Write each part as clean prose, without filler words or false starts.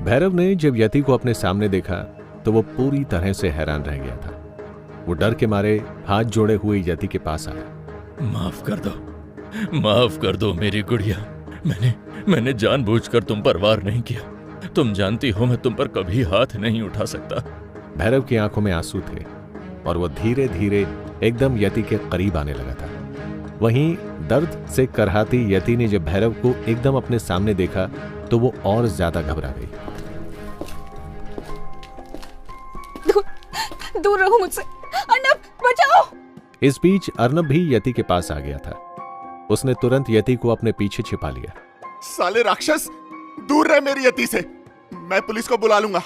भैरव ने जब यति को अपने सामने देखा तो वो पूरी तरह से हैरान रह गया था। वो डर के मारे हाथ जोड़े हुए यति के पास आया। माफ कर दो मेरी गुड़िया। मैंने जानबूझकर तुम पर वार नहीं किया। तुम जानती हो मैं तुम पर कभी हाथ नहीं उठा सकता। भैरव की आंखों में आंसू थे और वो धीरे धीरे एकदम यति के करीब आने लगा था। वहीं दर्द से करहाती यति ने जब भैरव को एकदम अपने सामने देखा तो वो और ज्यादा घबरा गई। दूर रहो मुझसे, अर्नब बचाओ। इस बीच अर्नब भी यति के पास आ गया था। उसने तुरंत यति को अपने पीछे छिपा लिया। साले राक्षस, दूर रह मेरी यति से। मैं पुलिस को बुला लूंगा।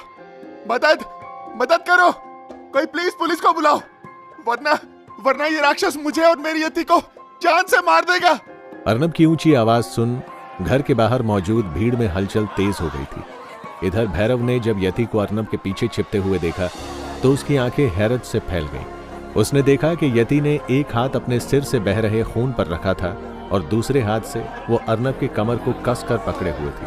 मदद करो, कोई प्लीज पुलिस को बुलाओ, वरना ये राक्षस मुझे और मेरी यति को जान से मार देगा। अर्नब की ऊंची आवाज सुन घर के बाहर मौजूद भीड़ में हलचल तेज हो गई थी। इधर भैरव ने जब यति को अर्नब के पीछे छिपते हुए देखा तो उसकी आंखें हैरत से फैल गईं। उसने देखा कि यति ने एक हाथ अपने सिर से बह रहे खून पर रखा था और दूसरे हाथ से वो अर्नब की कमर को कसकर पकड़े हुए थी।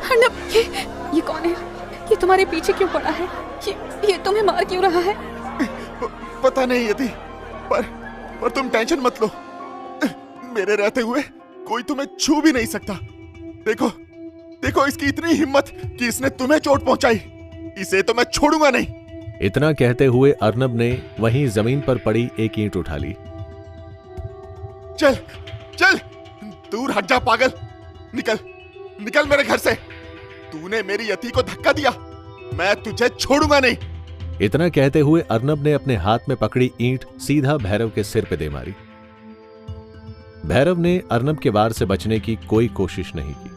अर्नब, ये कौन है? ये तुम्हारे पीछे क्यों पड़ा है? ये तुम्हें मार क्यों रहा है? पता नहीं यति, पर तुम टेंशन मत लो। मेरे रहते हुए कोई तुम्हें छू भी नहीं सकता। देखो इसकी इतनी हिम्मत कि इसने तुम्हें चोट पहुंचाई। इसे तो मैं छोड़ूंगा नहीं। इतना कहते हुए अर्नब ने वहीं जमीन पर पड़ी एक ईंट उठा ली। चल दूर हट जा पागल। निकल मेरे घर से। तूने मेरी यति को धक्का दिया, मैं तुझे छोड़ूंगा नहीं। इतना कहते हुए अर्नब ने अपने हाथ में पकड़ी ईंट सीधा भैरव के सिर पे दे मारी। भैरव ने अर्नब के वार से बचने की कोई कोशिश नहीं की।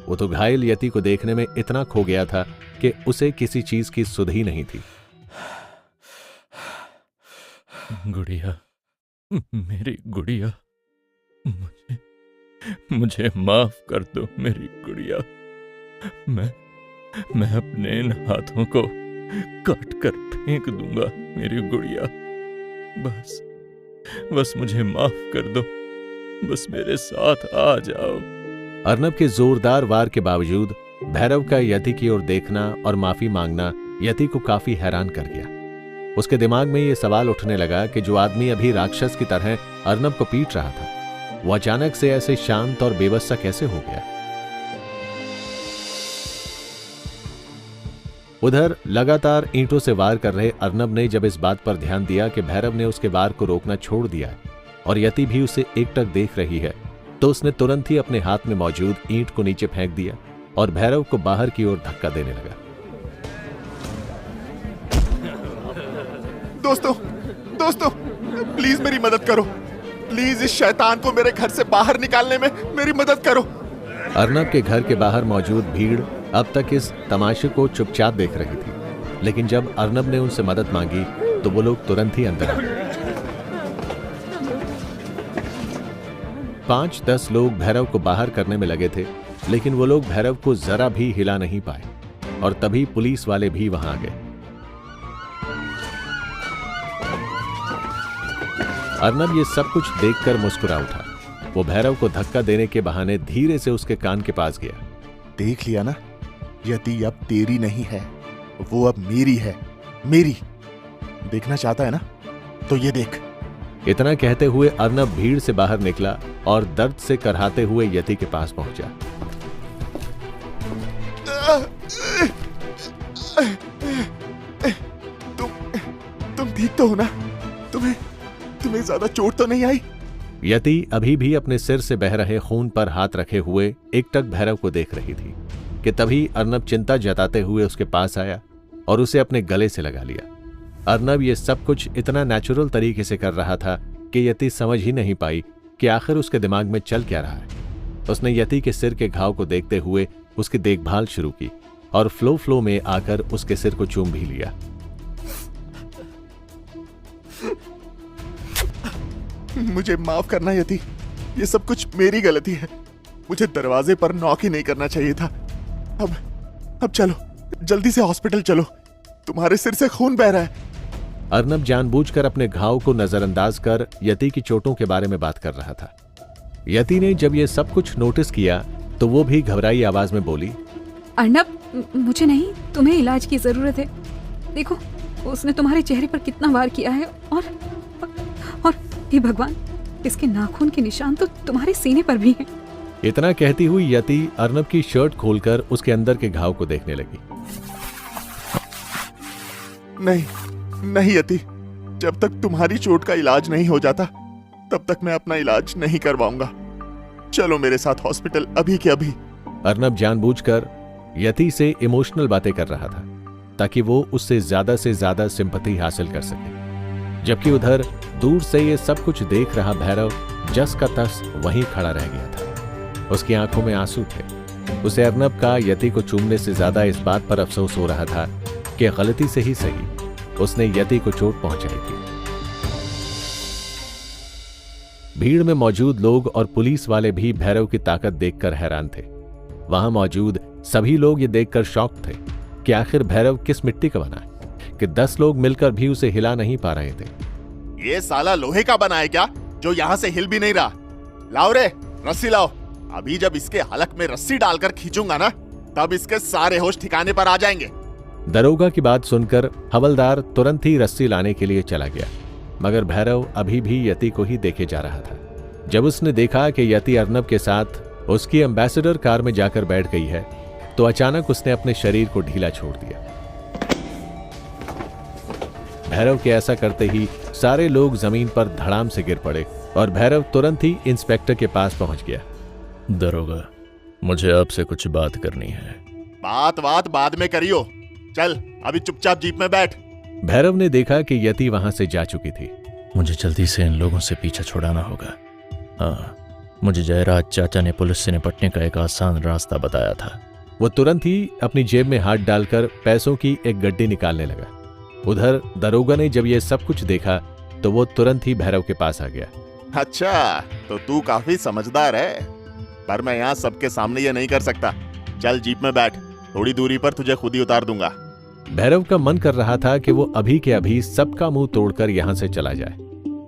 वो तो घायल यति को देखने में इतना खो गया था कि उसे किसी चीज की सुध ही नहीं थी। गुड़िया, मेरी गुड़िया, मुझे माफ कर दो मेरी गुड़िया। मैं अपने इन हाथों को काट कर फेंक दूंगा मेरी गुड़िया। बस मुझे माफ कर दो। बस मेरे साथ आ जाओ। अर्नब के जोरदार वार के बावजूद भैरव का यति की ओर देखना और माफी मांगना यति को काफी हैरान कर गया। उसके दिमाग में यह सवाल उठने लगा कि जो आदमी अभी राक्षस की तरह अर्नब को पीट रहा था, वो अचानक से ऐसे शांत और बेबस सा कैसे हो गया। उधर लगातार ईंटों से वार कर रहे अर्नब ने जब इस बात पर ध्यान दिया कि भैरव ने उसके वार को रोकना छोड़ दिया है और यति भी उसे एकटक देख रही है, तो उसने तुरंत ही अपने हाथ में मौजूद ईंट को नीचे फेंक दिया और भैरव को बाहर की ओर धक्का देने लगा। दोस्तों प्लीज मेरी मदद करो। प्लीज इस शैतान को मेरे घर से बाहर निकालने में मेरी मदद करो। अर्नब के घर के बाहर मौजूद भीड़ अब तक इस तमाशे को चुपचाप देख रही थी, लेकिन जब अर्नब ने उनसे मदद मांगी तो वो लोग तुरंत ही अंदर आ गए। 5-10 लोग भैरव को बाहर करने में लगे थे, लेकिन वो लोग भैरव को जरा भी हिला नहीं पाए और तभी पुलिस वाले भी वहां आ गए। अर्नब ये सब कुछ देखकर मुस्कुरा उठा। वो भैरव को धक्का देने के बहाने धीरे से उसके कान के पास गया। देख लिया ना, यति अब तेरी नहीं है, वो अब मेरी है। मेरी देखना चाहता है ना, तो ये देख। इतना कहते हुए अर्नब भीड़ से बाहर निकला और दर्द से करहाते हुए यति के पास पहुंचा। तुम ठीक तो हो ना? तुम्हें ज्यादा चोट तो नहीं आई? यति अभी भी अपने सिर से बह रहे खून पर हाथ रखे हुए एकटक भैरव को देख रही थी कि तभी अर्नब चिंता जताते हुए उसके पास आया और उसे अपने गले से लगा लिया। अर्नब ये सब कुछ इतना नेचुरल तरीके से कर रहा था कि यति समझ ही नहीं पाई कि आखिर उसके दिमाग में चल क्या रहा है। उसने यति के सिर के घाव को देखते हुए उसकी देखभाल शुरू की और फ्लो में आकर उसके सिर को चूम भी लिया। मुझे माफ करना यति, ये सब कुछ मेरी गलती है। मुझे दरवाजे पर नॉक ही नहीं करना चाहिए था। अब चलो, जल्दी से हॉस्पिटल चलो, तुम्हारे सिर से खून बह रहा है। अर्नब जानबूझकर अपने घाव को नजरअंदाज कर यति की चोटों के बारे में बात कर रहा था। यति ने जब ये सब कुछ नोटिस किया तो वो भी घबराई आवाज में बोली, अर्नब, मुझे नहीं, तुम्हें इलाज की जरूरत है। देखो उसने तुम्हारे चेहरे पर कितना वार किया है और हे भगवान, इसके नाखून के निशान तो तुम्हारे सीने पर भी हैं। इतना कहती हुई यति अर्नब की शर्ट खोलकर उसके अंदर के घाव को देखने लगी। नहीं नहीं यति, जब तक तुम्हारी चोट का इलाज नहीं हो जाता तब तक मैं अपना इलाज नहीं करवाऊंगा। चलो मेरे साथ हॉस्पिटल अभी के अभी। अर्नब जानबूझकर यति से इमोशनल बातें कर रहा था ताकि वो उससे ज्यादा सिंपैथी हासिल कर सके, जबकि उधर दूर से ये सब कुछ देख रहा भैरव जस का तस वहीं खड़ा रह गया था। उसकी आंखों में आंसू थे। उसे अर्नब का यति को चूमने से ज्यादा इस बात पर अफसोस हो रहा था कि गलती से ही सही उसने यति को चोट पहुंचाई थी। भीड़ में मौजूद लोग और पुलिस वाले भी भैरव की ताकत देखकर हैरान थे। वहां मौजूद सभी लोग ये देखकर शॉक थे कि आखिर भैरव किस मिट्टी का बना है कि 10 लोग मिलकर भी उसे हिला नहीं पा रहे थे। ये साला लोहे का बना है क्या, जो यहाँ से हिल भी नहीं रहा? लाओ रे, रस्सी लाओ। अभी जब इसके हलक में रस्सी डालकर खींचूंगा ना, तब इसके सारे होश ठिकाने पर आ जाएंगे। दरोगा की बात सुनकर हवलदार तुरंत ही रस्सी लाने के लिए चला गया, मगर भैरव अभी भी यति को ही देखे जा रहा था। जब उसने देखा कि यति अर्नब के साथ उसकी एम्बेसडर कार में जाकर बैठ गई है तो अचानक उसने अपने शरीर को ढीला छोड़ दिया। भैरव के ऐसा करते ही सारे लोग जमीन पर धड़ाम से गिर पड़े और भैरव तुरंत ही इंस्पेक्टर के पास पहुंच गया। दरोगा, मुझे आपसे कुछ बात करनी है। बात बाद में करियो, चल अभी चुपचाप जीप में बैठ। भैरव ने देखा कि यति वहां से जा चुकी थी। मुझे जल्दी से इन लोगों से पीछा छुड़ाना होगा। हाँ, मुझे जयराज चाचा ने पुलिस से निपटने का एक आसान रास्ता बताया था। वो तुरंत ही अपनी जेब में हाथ डालकर पैसों की एक गड्डी निकालने लगा। उधर दरोगा ने जब ये सब कुछ देखा तो वो तुरंत ही भैरव के पास आ गया। अच्छा, तो तू काफी समझदार है, पर मैं यहाँ सबके सामने ये नहीं कर सकता। चल जीप में बैठ, थोड़ी दूरी पर तुझे खुद ही उतार दूंगा। भैरव का मन कर रहा था कि वो अभी के अभी सबका मुंह तोड़कर यहां से चला जाए,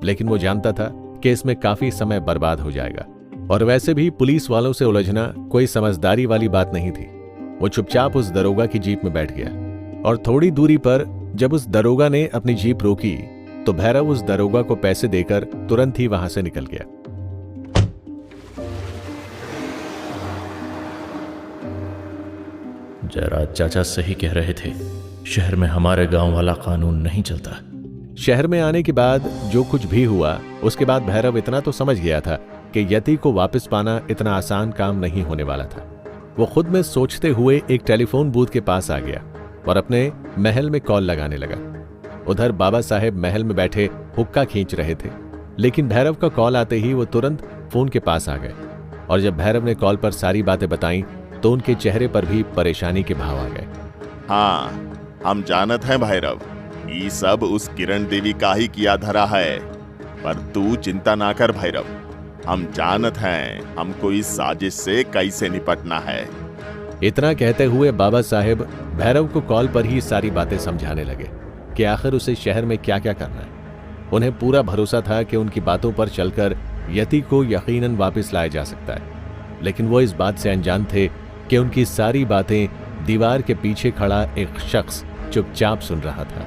लेकिन वो जानता था कि इसमें काफी समय बर्बाद हो जाएगा और वैसे भी पुलिस वालों से उलझना कोई समझदारी वाली बात नहीं थी। वो चुपचाप उस दरोगा की जीप में बैठ गया और थोड़ी दूरी पर जब उस दरोगा ने अपनी जीप रोकी तो भैरव उस दरोगा को पैसे देकर तुरंत ही वहां से निकल गया। जयराज चाचा सही कह रहे थे, शहर में हमारे गांव वाला कानून नहीं चलता। शहर में आने के बाद जो कुछ भी हुआ उसके बाद भैरव इतना तो समझ गया था कि यति को वापस पाना इतना आसान काम नहीं होने वाला था। वो खुद में सोचते हुए एक टेलीफोन बूथ के पास आ गया और अपने महल में कॉल लगाने लगा। उधर बाबा साहेब महल में बैठे हुक्का खींच रहे थे, लेकिन भैरव का कॉल आते ही वो तुरंत फोन के पास आ गए और जब भैरव ने कॉल पर सारी बातें बताई तो उनके चेहरे पर भी परेशानी के भाव आ गए। हाँ, हम जानत हैं भैरव, ये सब उस किरण देवी का ही किया धरा है, पर तू चिंता ना कर भैरव, हम जानत हैं हमको इस साजिश से कैसे निपटना है। इतना कहते हुए बाबा साहेब भैरव को कॉल पर ही सारी बातें समझाने लगे कि आखिर उसे शहर में क्या क्या करना है। उन्हें पूरा भरोसा था कि उनकी बातों पर चलकर यति को यकीनन वापस लाया जा सकता है, लेकिन वो इस बात से अनजान थे कि उनकी सारी बातें दीवार के पीछे खड़ा एक शख्स चुपचाप सुन रहा था।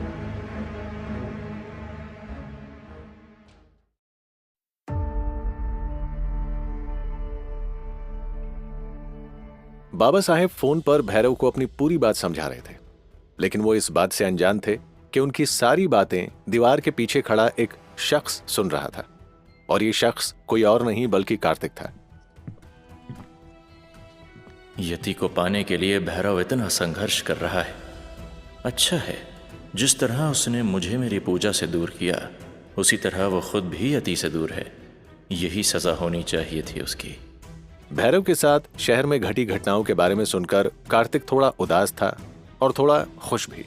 बाबा साहेब फोन पर भैरव को अपनी पूरी बात समझा रहे थे, लेकिन वो इस बात से अनजान थे कि उनकी सारी बातें दीवार के पीछे खड़ा एक शख्स सुन रहा था और ये शख्स कोई और नहीं बल्कि कार्तिक था। यति को पाने के लिए भैरव इतना संघर्ष कर रहा है। अच्छा है, जिस तरह उसने मुझे मेरी पूजा से दूर किया उसी तरह वो खुद भी यति से दूर है। यही सजा होनी चाहिए थी उसकी। भैरव के साथ शहर में घटी घटनाओं के बारे में सुनकर कार्तिक थोड़ा उदास था और थोड़ा खुश भी।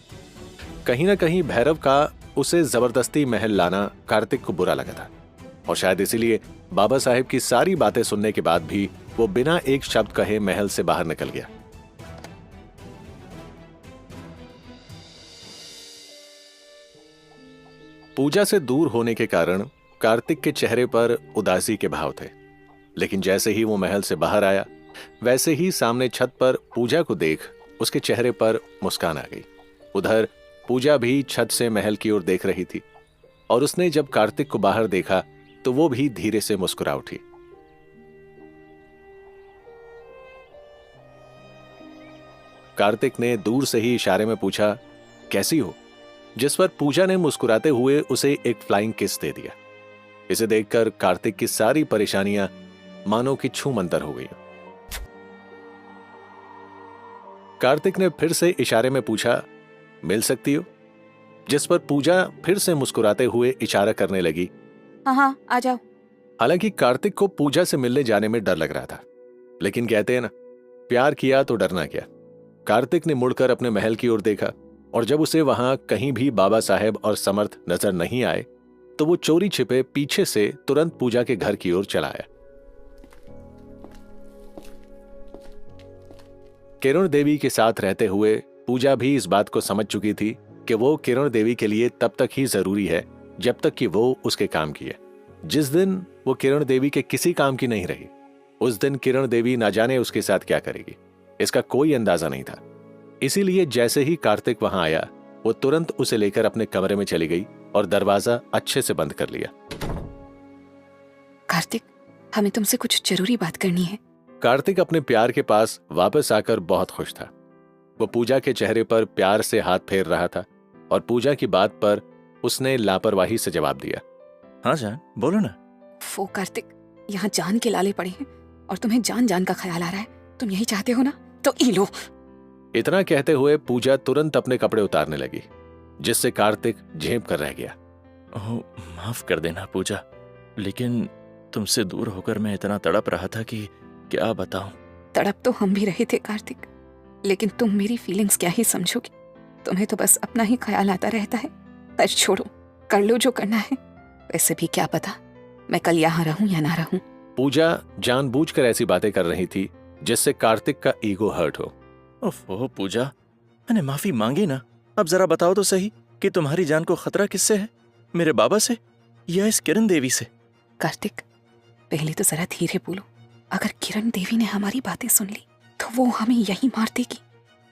कहीं ना कहीं भैरव का उसे जबरदस्ती महल लाना कार्तिक को बुरा लगा था और शायद इसीलिए बाबा साहेब की सारी बातें सुनने के बाद भी वो बिना एक शब्द कहे महल से बाहर निकल गया। पूजा से दूर होने के कारण कार्तिक के चेहरे पर उदासी के भाव थे, लेकिन जैसे ही वो महल से बाहर आया, वैसे ही सामने छत पर पूजा को देख उसके चेहरे पर मुस्कान आ गई। उधर पूजा भी छत से महल की ओर देख रही थी और उसने जब कार्तिक को बाहर देखा तो वो भी धीरे से मुस्कुरा उठी। कार्तिक ने दूर से ही इशारे में पूछा, कैसी हो? जिस पर पूजा ने मुस्कुराते हुए उसे एक फ्लाइंग किस दे दिया। इसे देखकर कार्तिक की सारी परेशानियां मानो कि छू मंतर हो गई। कार्तिक ने फिर से इशारे में पूछा, मिल सकती हो? जिस पर पूजा फिर से मुस्कुराते हुए इशारा करने लगी, हाँ आ जाओ। हालांकि कार्तिक को पूजा से मिलने जाने में डर लग रहा था, लेकिन कहते हैं ना, प्यार किया तो डरना क्या। कार्तिक ने मुड़कर अपने महल की ओर देखा और जब उसे वहां कहीं भी बाबा साहेब और समर्थ नजर नहीं आए तो वो चोरी छिपे पीछे से तुरंत पूजा के घर की ओर चला आया। किरण देवी के साथ रहते हुए पूजा भी इस बात को समझ चुकी थी कि वो किरण देवी के लिए तब तक ही जरूरी है जब तक कि वो उसके काम की है। जिस दिन वो किरण देवी के किसी काम की नहीं रही, उस दिन किरण देवी ना जाने उसके साथ क्या करेगी, इसका कोई अंदाजा नहीं था। इसीलिए जैसे ही कार्तिक वहां आया, वो तुरंत उसे लेकर अपने कमरे में चली गई और दरवाजा अच्छे से बंद कर लिया। कार्तिक, हमें तुमसे कुछ जरूरी बात करनी है। कार्तिक अपने प्यार के पास वापस आकर बहुत खुश था। वो पूजा के चेहरे पर प्यार से हाथ फेर रहा था और पूजा की बात पर उसने लापरवाही से जवाब दिया, हाँ जान, बोलो ना। वो कार्तिक, यहाँ जान के लाले पड़े हैं और तुम्हें जान जान का ख्याल आ रहा है। तुम यही चाहते हो ना, तो ई लो। इतना कहते हुए पूजा तुरंत अपने कपड़े उतारने लगी, जिससे कार्तिक झेप कर रह गया। ओह, माफ कर देना पूजा, लेकिन तुमसे दूर होकर मैं इतना तड़प रहा था कि क्या बताऊं। तड़प तो हम भी रहे थे कार्तिक, लेकिन तुम मेरी फीलिंग्स क्या ही समझोगे। तुम्हें तो बस अपना ही ख्याल आता रहता है। पर छोड़ो, कर लो जो करना है। वैसे भी क्या पता मैं कल यहाँ रहूं या ना रहूं। पूजा जानबूझकर ऐसी बातें कर रही थी जिससे कार्तिक का ईगो हर्ट हो। ओह पूजा, मैंने माफी मांगी ना। अब जरा बताओ तो सही कि तुम्हारी जान को खतरा किससे है, मेरे बाबा से या इस किरण देवी से? कार्तिक, पहले तो जरा धीरे बोलो। अगर किरण देवी ने हमारी बातें सुन ली तो वो हमें यहीं मार देगी।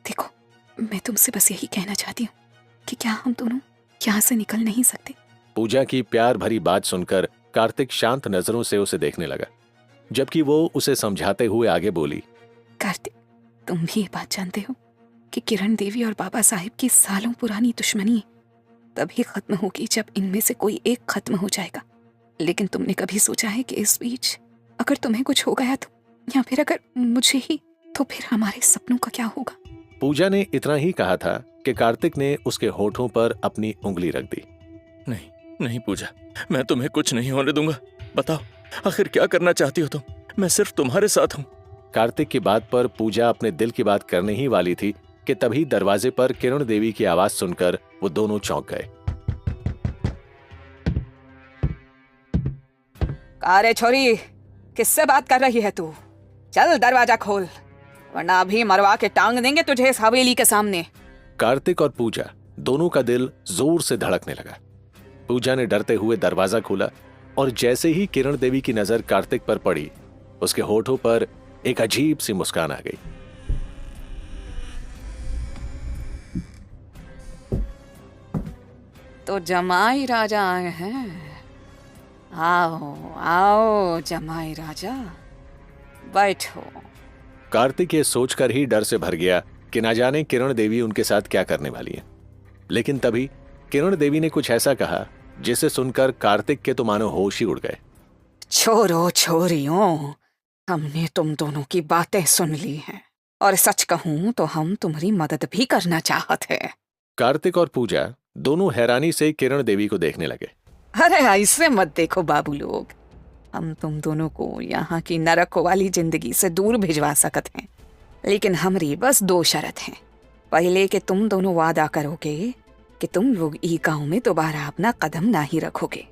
देखो, मैं तुमसे बस यही कहना चाहती हूँ कि क्या हम दोनों यहाँ से निकल नहीं सकते? पूजा की प्यार भरी बात सुनकर कार्तिक शांत नजरों से उसे देखने लगा, जबकि वो उसे समझाते हुए आगे बोली, कार्तिक, तुम भी ये बात जानते हो कि किरण देवी और बाबा साहिब की सालों पुरानी दुश्मनी तभी खत्म होगी जब इनमें से कोई एक खत्म हो जाएगा। लेकिन तुमने कभी सोचा है कि इस बीच अगर तुम्हें कुछ हो गया तो, या फिर अगर मुझे ही, तो फिर हमारे सपनों का क्या होगा? पूजा ने इतना ही कहा था कि कार्तिक ने उसके होठों पर अपनी उंगली रख दी। नहीं नहीं पूजा, मैं तुम्हें कुछ नहीं होने दूंगा। बताओ आखिर क्या करना चाहती हो तुम? मैं सिर्फ तुम्हारे साथ हूँ। कार्तिक की बात पर पूजा अपने दिल की बात करने ही वाली थी कि तभी दरवाजे पर किरण देवी की आवाज सुनकर वो दोनों चौंक गए। अरे छोरी, किससे बात कर रही है तू? चल दरवाजा खोल, वरना अभी मरवा के टांग देंगे तुझे इस हवेली के सामने। कार्तिक और पूजा दोनों का दिल जोर से धड़कने लगा। पूजा ने डरते हुए दरवाजा खोला और जैसे ही किरण देवी की नजर कार्तिक पर पड़ी, उसके होठों पर एक अजीब सी मुस्कान आ गई। तो जमाई राजा आए हैं। आओ आओ जमाई राजा, बैठो। कार्तिक ये सोचकर ही डर से भर गया कि ना जाने किरण देवी उनके साथ क्या करने वाली है। लेकिन तभी किरण देवी ने कुछ ऐसा कहा जिसे सुनकर कार्तिक के तो मानो होश ही उड़ गए। छोरो छोरियों, हमने तुम दोनों की बातें सुन ली हैं और सच कहूं तो हम तुम्हारी मदद भी करना चाहते हैं। कार्तिक और पूजा दोनों हैरानी से किरण देवी को देखने लगे। अरे ऐसे मत देखो बाबू लोग, हम तुम दोनों को यहाँ की नरक वाली जिंदगी से दूर भिजवा सकते हैं, लेकिन हमारी बस 2 शर्त हैं। पहले कि तुम दोनों वादा करोगे कि तुम लोग ई गांव में दोबारा अपना कदम ना ही रखोगे,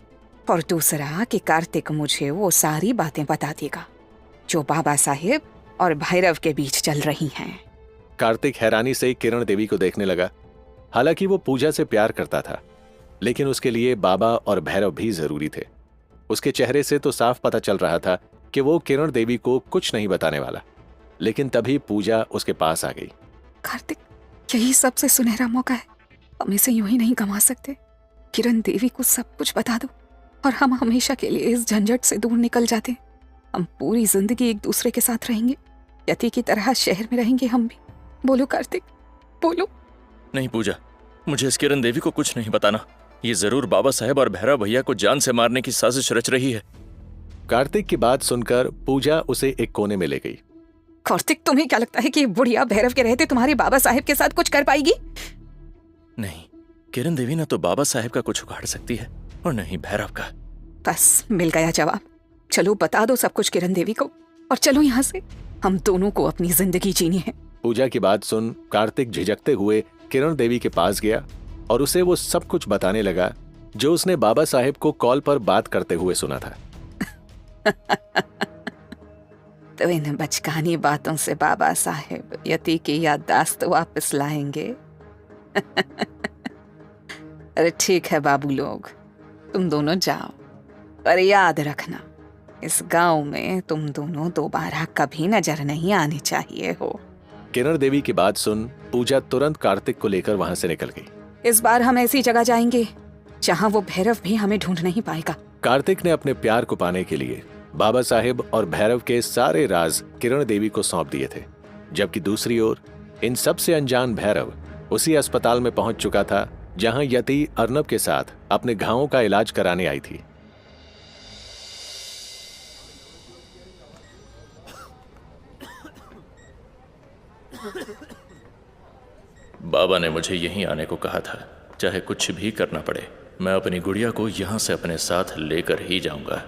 और दूसरा कि कार्तिक मुझे वो सारी बातें बता देगा जो बाबा साहेब और भैरव के बीच चल रही हैं। कार्तिक हैरानी से किरण देवी को देखने लगा। हालांकि वो पूजा से प्यार करता था, लेकिन उसके लिए बाबा और भैरव भी जरूरी थे। उसके चेहरे से तो साफ पता चल रहा था कि वो किरण देवी को कुछ नहीं बताने वाला, लेकिन तभी पूजा उसके पास आ गई। कार्तिक, यही सबसे सुनहरा मौका है, हम इसे यूं ही नहीं गंवा सकते। किरण देवी को सब कुछ बता दो और हम हमेशा के लिए इस झंझट से दूर निकल जाते हैं। हम पूरी जिंदगी एक दूसरे के साथ रहेंगे, यति की तरह शहर में रहेंगे हम भी। बोलो कार्तिक, बोलो। नहीं पूजा, मुझे इस किरण देवी को कुछ नहीं बताना। ये जरूर बाबा साहेब और भैरव भैया को जान से मारने की साजिश रच रही है। कार्तिक की बात सुनकर पूजा उसे एक कोने में ले गई। कार्तिक, तुम्हें क्या लगता है कि ये बुढ़िया भैरव के रहते तुम्हारे बाबा साहेब के साथ कुछ कर पाएगी? नहीं, किरण देवी न तो बाबा साहेब का कुछ उखाड़ सकती है और न ही भैरव का। बस मिल गया जवाब। चलो बता दो सब कुछ किरण देवी को और चलो यहाँ से। हम दोनों को अपनी जिंदगी जीनी है। पूजा की बात सुन कार्तिक झिझकते हुए किरण देवी के पास गया और उसे वो सब कुछ बताने लगा जो उसने बाबा साहेब को कॉल पर बात करते हुए सुना था। तो इन बचकानी बातों से बाबा साहेब यति की याददाश्त वापस लाएंगे। अरे ठीक है बाबू लोग, तुम दोनों जाओ, पर याद रखना इस गांव में तुम दोनों दोबारा कभी नजर नहीं आने चाहिए हो। किरण देवी की बात सुन पूजा तुरंत कार्तिक को लेकर वहां से निकल गई। इस बार हम ऐसी जगह जाएंगे जहां वो भैरव भी हमें ढूंढ नहीं पाएगा। कार्तिक ने अपने प्यार को पाने के लिए बाबा साहेब और भैरव के सारे राज किरण देवी को सौंप दिए थे, जबकि दूसरी ओर इन सबसे अनजान भैरव उसी अस्पताल में पहुंच चुका था जहां यति अर्नब के साथ अपने घावों का इलाज कराने आई थी। बाबा ने मुझे यहीं आने को कहा था। चाहे कुछ भी करना पड़े, मैं अपनी गुड़िया को यहां से अपने साथ लेकर ही जाऊंगा।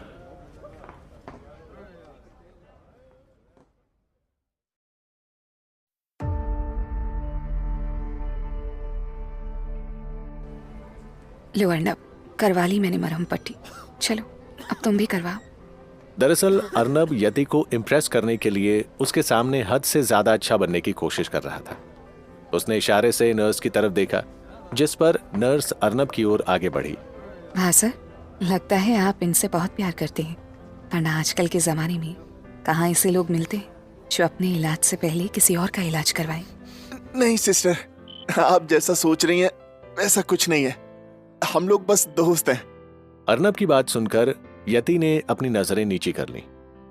लो अर्नब, करवा ली मैंने मरहम पट्टी। चलो अब तुम भी करवाओ। दरअसल अर्नब यति को इम्प्रेस करने के लिए उसके सामने हद से ज्यादा अच्छा बनने की कोशिश कर रहा था। उसने इशारे से नर्स की तरफ देखा, जिस पर नर्स अर्नब की ओर आगे बढ़ी। हाँ सर, लगता है आप इनसे बहुत प्यार करते हैं, वरना आजकल के जमाने में कहाँ ऐसे लोग मिलते हैं जो अपने इलाज से पहले किसी और का इलाज करवाएं। नहीं सिस्टर, आप जैसा सोच रही हैं वैसा कुछ नहीं है। हम लोग बस दोस्त हैं। अर्नब की बात सुनकर यति ने अपनी नजरें नीची कर ली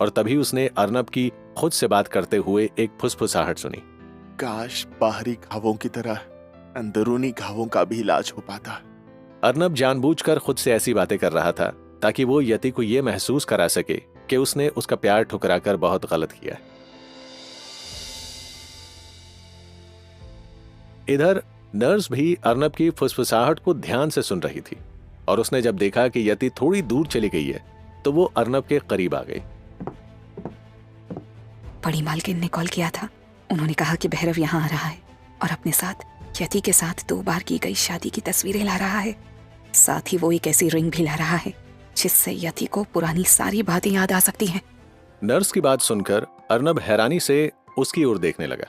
और तभी उसने अर्नब की खुद से बात करते हुए एक फुसफुसाहट सुनी। काश बाहरी घावों की तरह अंदरूनी घावों का भी इलाज हो पाता। अर्नब जानबूझकर खुद से ऐसी बातें कर रहा था ताकि वो यति को यह महसूस करा सके कि उसने उसका प्यार ठुकराकर बहुत गलत किया। इधर नर्स भी अर्नब की फुसफुसाहट को ध्यान से सुन रही थी और उसने जब देखा कि यति थोड़ी दूर चली गई है तो वो अर्नब के करीब आ गई। बड़ी मालकिन ने कॉल किया था। उन्होंने कहा कि भैरव यहाँ आ रहा है और अपने साथ यति के साथ 2 बार की गई शादी की तस्वीरें ला रहा है। साथ ही वो एक ऐसी रिंग भी ला रहा है जिससे यति को पुरानी सारी बातें याद आ सकती हैं। नर्स की बात सुनकर अर्नब हैरानी से उसकी ओर देखने लगा।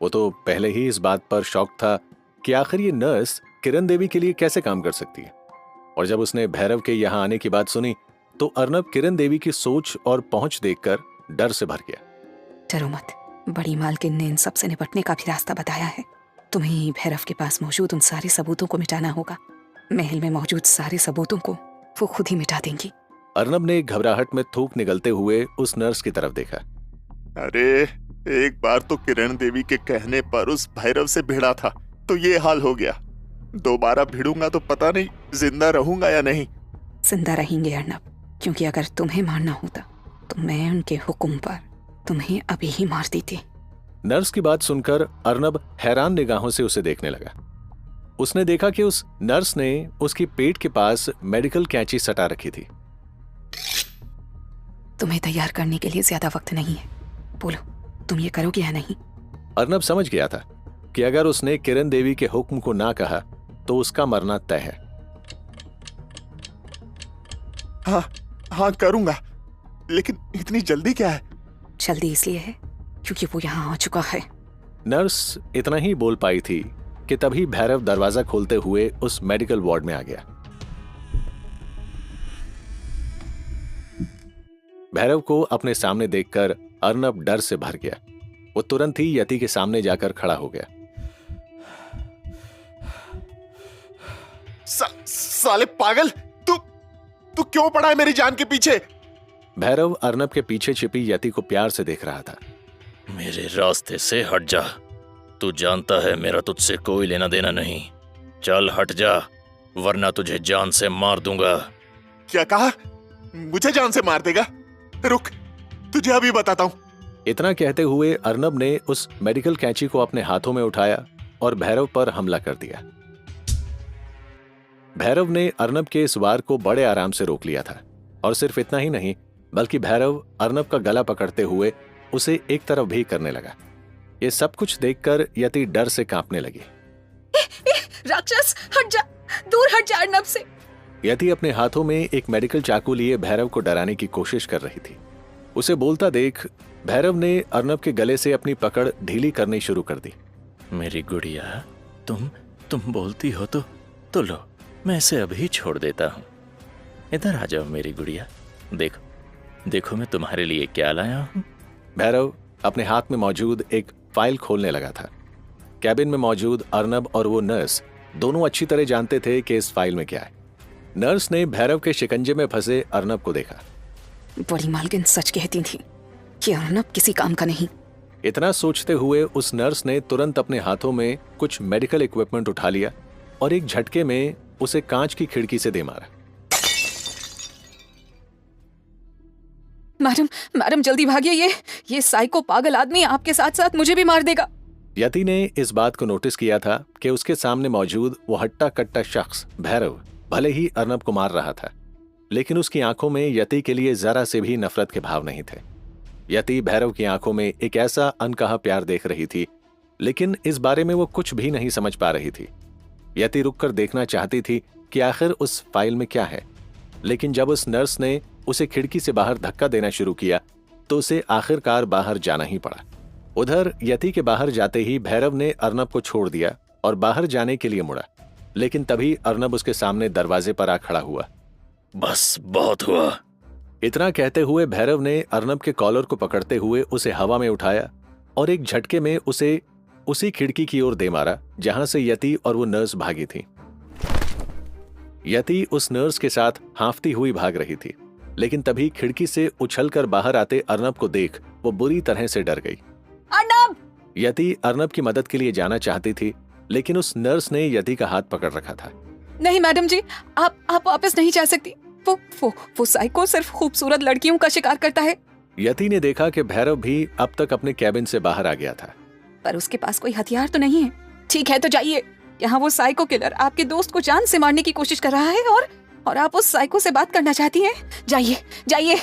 वो तो पहले ही इस बात पर शौक था कि आखिर ये नर्स किरण देवी के लिए कैसे काम कर सकती है, और जब उसने भैरव के यहाँ आने की बात सुनी तो अर्नब किरण देवी की सोच और पहुंच देखकर डर से भर गया। डरो मत, बड़ी मालकिन ने इन सब से निपटने का भी रास्ता बताया है। तुम्हें ही भैरव के पास मौजूद उन सारे सबूतों को मिटाना होगा। महल में मौजूद सारे सबूतों को वो खुद ही मिटा देंगी। अर्नब ने घबराहट में थूक निगलते हुए उस नर्स की तरफ देखा। अरे एक बार तो किरण देवी के कहने पर उस भैरव से भिड़ा था तो ये हाल हो गया। दोबारा भिड़ूंगा तो पता नहीं जिंदा रहूंगा या नहीं। जिंदा रहेंगे अर्नब, क्योंकि अगर तुम्हें मारना होता तो मैं उनके हुक्म पर तुम्हें अभी ही मार देती। नर्स की बात सुनकर अर्नब हैरान निगाहों से उसे देखने लगा। उसने देखा कि उस नर्स ने उसकी पेट के पास मेडिकल कैंची सटा रखी थी। तुम्हें तैयार करने के लिए ज्यादा वक्त नहीं है, बोलो तुम ये करोगे या नहीं? अर्नब समझ गया था कि अगर उसने किरण देवी के हुक्म को ना कहा तो उसका मरना तय है। हाँ करूंगा, लेकिन इतनी जल्दी क्या है? जल्दी इसलिए है क्योंकि वो यहाँ आ चुका है। नर्स इतना ही बोल पाई थी कि तभी भैरव दरवाजा खोलते हुए उस मेडिकल वार्ड में आ गया। भैरव को अपने सामने देखकर अर्नब डर से भर गया। वो तुरंत ही यति के सामने जाकर खड़ा हो गया। साले पागल, तू क्यों पड़ा है मेरी जान के पीछे? भैरव अर्नब के पीछे छिपी यति को प्यार से देख रहा था। मेरे रास्ते से हट जा। तू जानता है मेरा तुझसे कोई लेना देना नहीं। चल हट जा, वरना तुझे जान से मार दूंगा। क्या कहा? मुझे जान से मार देगा? रुक, तुझे अभी बताता हूं। इतना कहते हुए अर्नब ने उस मेडिकल कैंची को अपने हाथों में उठाया और भैरव पर हमला कर दिया। भैरव ने अर्नब के इस वार को बड़े आराम से रोक लिया था, और सिर्फ इतना ही नहीं बल्कि भैरव अर्नब का गला पकड़ते हुए उसे एक तरफ भी करने लगा। ये सब कुछ देखकर यति डर से कांपने लगी। राक्षस, हट जा, दूर हट जा अर्नब से। यति अपने हाथों में एक मेडिकल चाकू लिए भैरव को डराने की कोशिश कर रही थी। उसे बोलता देख भैरव ने अर्नब के गले से अपनी पकड़ ढीली करनी शुरू कर दी। मेरी गुड़िया, तुम बोलती हो तो लो, मैं इसे अभी छोड़ देता हूं। इधर आ जाओ मेरी गुड़िया, देखो मैं तुम्हारे लिए क्या लाया हूं। भैरव अपने हाथ में मौजूद एक फाइल खोलने लगा था। कैबिन में मौजूद अर्नब और वो नर्स दोनों अच्छी तरह जानते थे कि इस फाइल में क्या है। नर्स ने भैरव के शिकंजे में फंसे अर्नब को देखा। बड़ी मालकिन सच कहती थी कि अर्नब किसी काम का नहीं। इतना सोचते हुए उस नर्स ने तुरंत अपने हाथों में कुछ मेडिकल इक्विपमेंट उठा लिया और एक झटके में उसे कांच की खिड़की से दे मारा। मैडम जल्दी भागिए, ये साइको पागल आदमी आपके साथ साथ मुझे भी मार देगा। यति ने इस बात को नोटिस किया था कि उसके सामने मौजूद वो हट्टा कट्टा शख्स भैरव भले ही अर्नब को मार रहा था, लेकिन उसकी आंखों में यति के लिए जरा से भी नफरत के भाव नहीं थे। यति भैरव की आंखों में एक ऐसा अनकहा प्यार देख रही थी, लेकिन इस बारे में वो कुछ भी नहीं समझ पा रही थी। यति रुककर देखना चाहती थी कि आखिर उस फाइल में क्या है, लेकिन जब उस नर्स ने उसे खिड़की से बाहर धक्का देना शुरू किया तो उसे आखिरकार बाहर जाना ही पड़ा। उधर यति के बाहर जाते ही भैरव ने अर्नब को छोड़ दिया और बाहर जाने के लिए मुड़ा, लेकिन तभी अर्नब उसके सामने दरवाजे पर आ खड़ा हुआ। बस बहुत हुआ। इतना कहते हुए भैरव ने अर्नब के कॉलर को पकड़ते हुए उसे हवा में उठाया और एक झटके में उसे उसी खिड़की की ओर दे मारा जहां से यति और वो नर्स भागी थी। यति उस नर्स के साथ हांफती हुई भाग रही थी, लेकिन तभी खिड़की से उछलकर बाहर आते अर्नब को देख वो बुरी तरह से डर गई। अर्नब! यति अर्नब की मदद के लिए जाना चाहती थी, लेकिन उस नर्स ने यति का हाथ पकड़ रखा था। नहीं मैडम जी, आप वापस नहीं जा सकती। वो साइको सिर्फ खूबसूरत लड़कियों का शिकार करता है। यति ने देखा कि भैरव भी अब तक अपने कैबिन से बाहर आ गया था। पर उसके पास कोई हथियार तो नहीं है। ठीक है तो जाइए, यहाँ वो साइको किलर आपके दोस्त को जान से मारने की कोशिश कर रहा है और आप उस साइको से बात करना चाहती हैं। जाइए।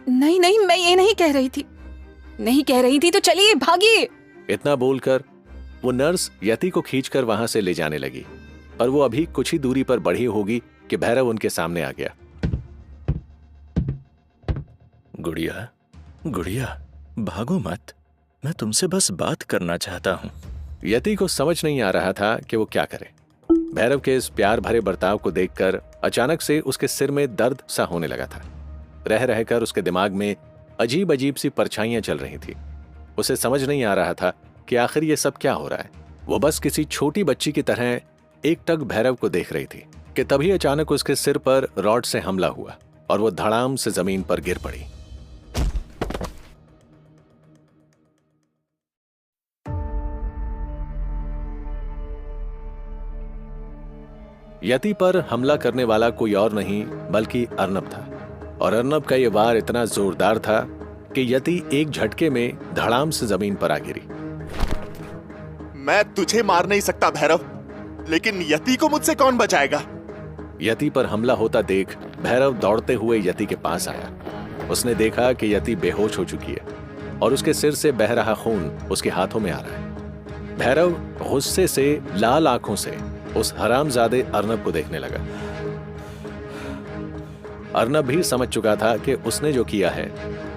नहीं, मैं ये नहीं कह रही थी तो चलिए, भागिए। इतना बोलकर वो नर्स यति को खींचकर वहां से ले जाने लगी, पर वो अभी कुछ ही दूरी पर बढ़ी होगी कि भैरव उनके सामने आ गया। गुड़िया, भागो मत, मैं तुमसे बस बात करना चाहता हूँ। यति को समझ नहीं आ रहा था कि वो क्या करे। भैरव के इस प्यार भरे बर्ताव को देखकर अचानक से उसके सिर में दर्द सा होने लगा था। रह रहकर उसके दिमाग में अजीब अजीब सी परछाइयां चल रही थी। उसे समझ नहीं आ रहा था कि आखिर ये सब क्या हो रहा है। वो बस किसी छोटी बच्ची की तरह एकटक भैरव को देख रही थी कि तभी अचानक उसके सिर पर रॉड से हमला हुआ और वो धड़ाम से जमीन पर गिर पड़ी। यति पर हमला करने वाला कोई और नहीं बल्कि अर्नब था, और अर्नब का यह वार इतना जोरदार था कि यति एक झटके में धड़ाम से जमीन पर आ गिरी। मैं तुझे मार नहीं सकता भैरव, लेकिन यति को मुझसे कौन बचाएगा? यति पर हमला होता देख भैरव दौड़ते हुए यति के पास आया। उसने देखा कि यति बेहोश हो चुकी है और उसके सिर से बह रहा खून उसके हाथों में आ रहा है। भैरव गुस्से से लाल आंखों से उस हरामजादे अर्नब को देखने लगा। अर्नब भी समझ चुका था कि उसने जो किया है